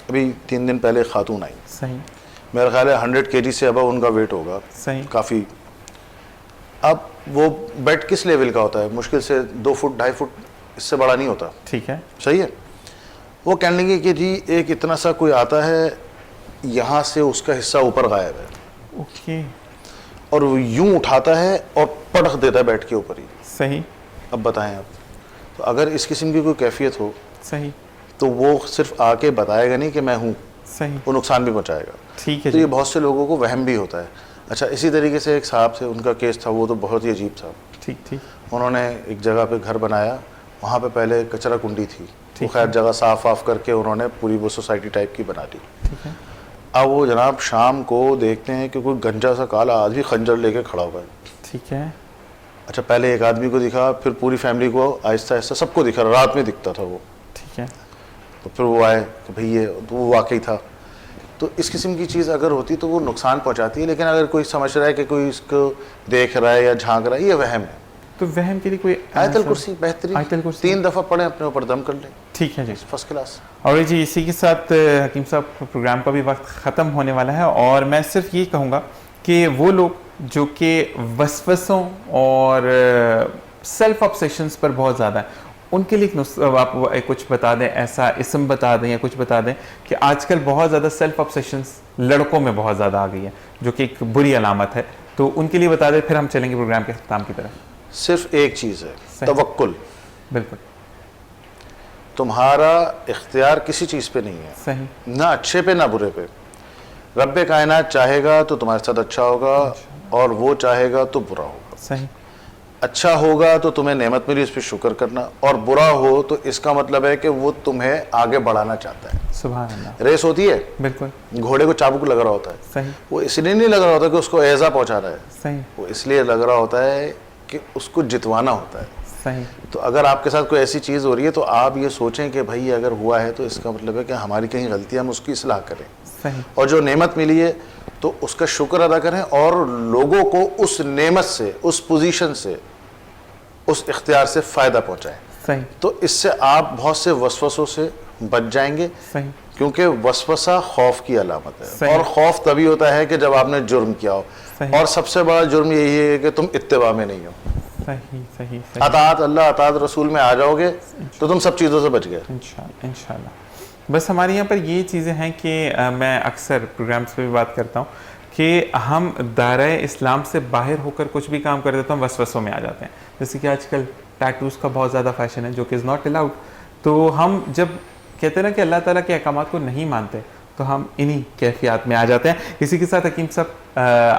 अभी 3 दिन पहले खातून आई, सही, मेरा ख्याल है 100 kg से अब उनका वेट होगा, सही, काफ़ी। अब वो बेड किस लेवल का होता है? मुश्किल से 2 फुट 2.5 फुट, इससे बड़ा नहीं होता, ठीक है, सही है। वो कहने लगे कि जी एक इतना सा कोई आता है, यहाँ से उसका हिस्सा ऊपर गायब है, ओके, और वो यूं उठाता है और पटक देता है बेड के ऊपर ही। सही, अब बताएं आप, तो अगर इस किस्म की कोई कैफियत हो सही, तो वो सिर्फ आके बताएगा नहीं कि मैं हूँ, सही, वो नुकसान भी पहुँचाएगा। ठीक है तो ये जी, बहुत से लोगों को वहम भी होता है। अच्छा, इसी तरीके से एक साहब थे, उनका केस था, वो तो बहुत ही अजीब था। ठीक ठीक, उन्होंने एक जगह पे घर बनाया, वहाँ पे पहले कचरा कुंडी थी, वो ठीक खैर जगह साफ वाफ करके उन्होंने पूरी वो सोसाइटी टाइप की बना ली। ठीक है, अब वो जनाब शाम को देखते हैं कि कोई गंजा सा काला आदमी खंजर लेके खड़ा हुआ है। ठीक है, अच्छा, पहले एक आदमी को दिखा, फिर पूरी फैमिली को, आहिस्ता आहिस्ता सबको दिखा, रात में दिखता था वो। ठीक है, तो फिर वो आए कि भाई ये, तो वो वाकई था। तो इस किस्म की चीज़ अगर होती तो वो नुकसान पहुंचाती है, लेकिन अगर कोई समझ रहा है कि कोई इसको देख रहा है या झांक रहा है, ये वहम है। तो वहम के लिए कोई आयतल कुर्सी बेहतरीन, आयतल कुर्सी 3 दफ़ा पढ़ें, अपने ऊपर दम कर लें, ठीक है जी। First class. और जी इसी के साथ हकीम साहब प्रोग्राम का भी वक्त ख़त्म होने वाला है, और मैं सिर्फ ये कहूँगा कि वो लोग जो कि वसवसों और सेल्फ ऑब्सेशंस पर बहुत ज़्यादा है, उनके लिए आप कुछ बता दें, ऐसा इसम बता दें या कुछ बता दें कि आजकल बहुत ज़्यादा सेल्फ ऑब्सेशंस लड़कों में बहुत ज़्यादा आ गई है, जो कि एक बुरी अलामत है, तो उनके लिए बता दें, फिर हम चलेंगे प्रोग्राम के अख्ताम की तरफ। सिर्फ एक चीज़ है, तवक्कुल। बिल्कुल तुम्हारा इख्तियार किसी चीज़ पे नहीं है, सही, ना अच्छे पे ना बुरे पे। रब्बे कायनात चाहेगा तो तुम्हारे साथ अच्छा होगा और वो चाहेगा तो बुरा होगा। सही, अच्छा होगा तो तुम्हें नेमत मिली, उस पर शुक्र करना, और बुरा हो तो इसका मतलब है कि वो तुम्हें आगे बढ़ाना चाहता है। सुभान अल्लाह। रेस होती है, बिल्कुल घोड़े को चाबुक लग रहा होता है, सही, वो इसलिए नहीं लग रहा होता कि उसको एजा पहुंचा रहा है, सही, वो इसलिए लग रहा होता है कि उसको जितवाना होता है। सही, तो अगर आपके साथ कोई ऐसी चीज़ हो रही है तो आप ये सोचें कि भाई अगर हुआ है तो इसका मतलब है कि हमारी कहीं गलती है, हम उसकी इस्लाह करें, सही, और जो नेमत मिली है तो उसका शुक्र अदा करें और लोगों को उस नेमत से, उस पोजीशन से, उस इख्तियार से फ़ायदा पहुंचाएं। सही, तो इससे आप बहुत से वसवसों से बच जाएंगे, सही, क्योंकि वसवसा खौफ की अलामत है, सही। और खौफ तभी होता है कि जब आपने जुर्म किया हो, सही। और सबसे बड़ा जुर्म यही है कि तुम इत्तिबा में नहीं हो। सही, सही, सही, अतात अल्लाह अतात रसूल में आ जाओगे तो तुम सब चीज़ों से बच गए। इंशाल्लाह, इंशाल्लाह। बस हमारे यहाँ पर ये चीज़ें हैं कि मैं अक्सर प्रोग्राम्स पे भी बात करता हूँ कि हम दायरे इस्लाम से बाहर होकर कुछ भी काम कर देते हैं, हम वसवसों में आ जाते हैं। जैसे कि आजकल टैटूज़ का बहुत ज़्यादा फैशन है, जो कि इज़ नॉट अलाउड। तो हम जब कहते हैं ना कि अल्लाह ताला के अहकामात को नहीं मानते, तो हम इन्हीं कैफियत में आ जाते हैं। इसी के साथ हकीम साहब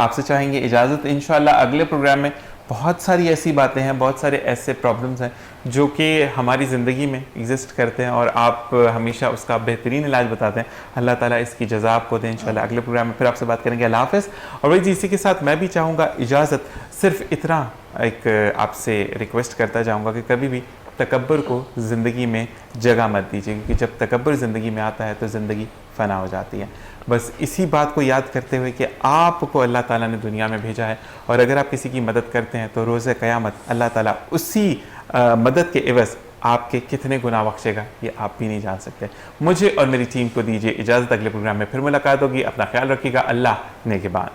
आपसे चाहेंगे इजाज़त। इंशाल्लाह अगले प्रोग्राम में बहुत सारी ऐसी बातें हैं, बहुत सारे ऐसे प्रॉब्लम्स हैं जो कि हमारी ज़िंदगी में एग्जिस्ट करते हैं और आप हमेशा उसका बेहतरीन इलाज बताते हैं। अल्लाह ताला इसकी जज़ा आपको दें। इंशाल्लाह अगले प्रोग्राम में फिर आपसे बात करेंगे। अल्लाह हाफ़िज़। और वही जी, इसी के साथ मैं भी चाहूँगा इजाज़त, सिर्फ इतना एक आपसे रिक्वेस्ट करता जाऊँगा कि कभी भी तकब्बुर को ज़िंदगी में जगह मत दीजिए, क्योंकि जब तकब्बुर ज़िंदगी में आता है तो ज़िंदगी फ़ना हो जाती है। बस इसी बात को याद करते हुए कि आपको अल्लाह ताला ने दुनिया में भेजा है, और अगर आप किसी की मदद करते हैं तो रोज़े क़यामत अल्लाह ताला उसी मदद के एवज़ आपके कितने गुनाह बख्शेगा ये आप भी नहीं जान सकते। मुझे और मेरी टीम को दीजिए इजाज़त। अगले प्रोग्राम में फिर मुलाकात होगी। अपना ख्याल रखिएगा। अल्लाह नेगेबान।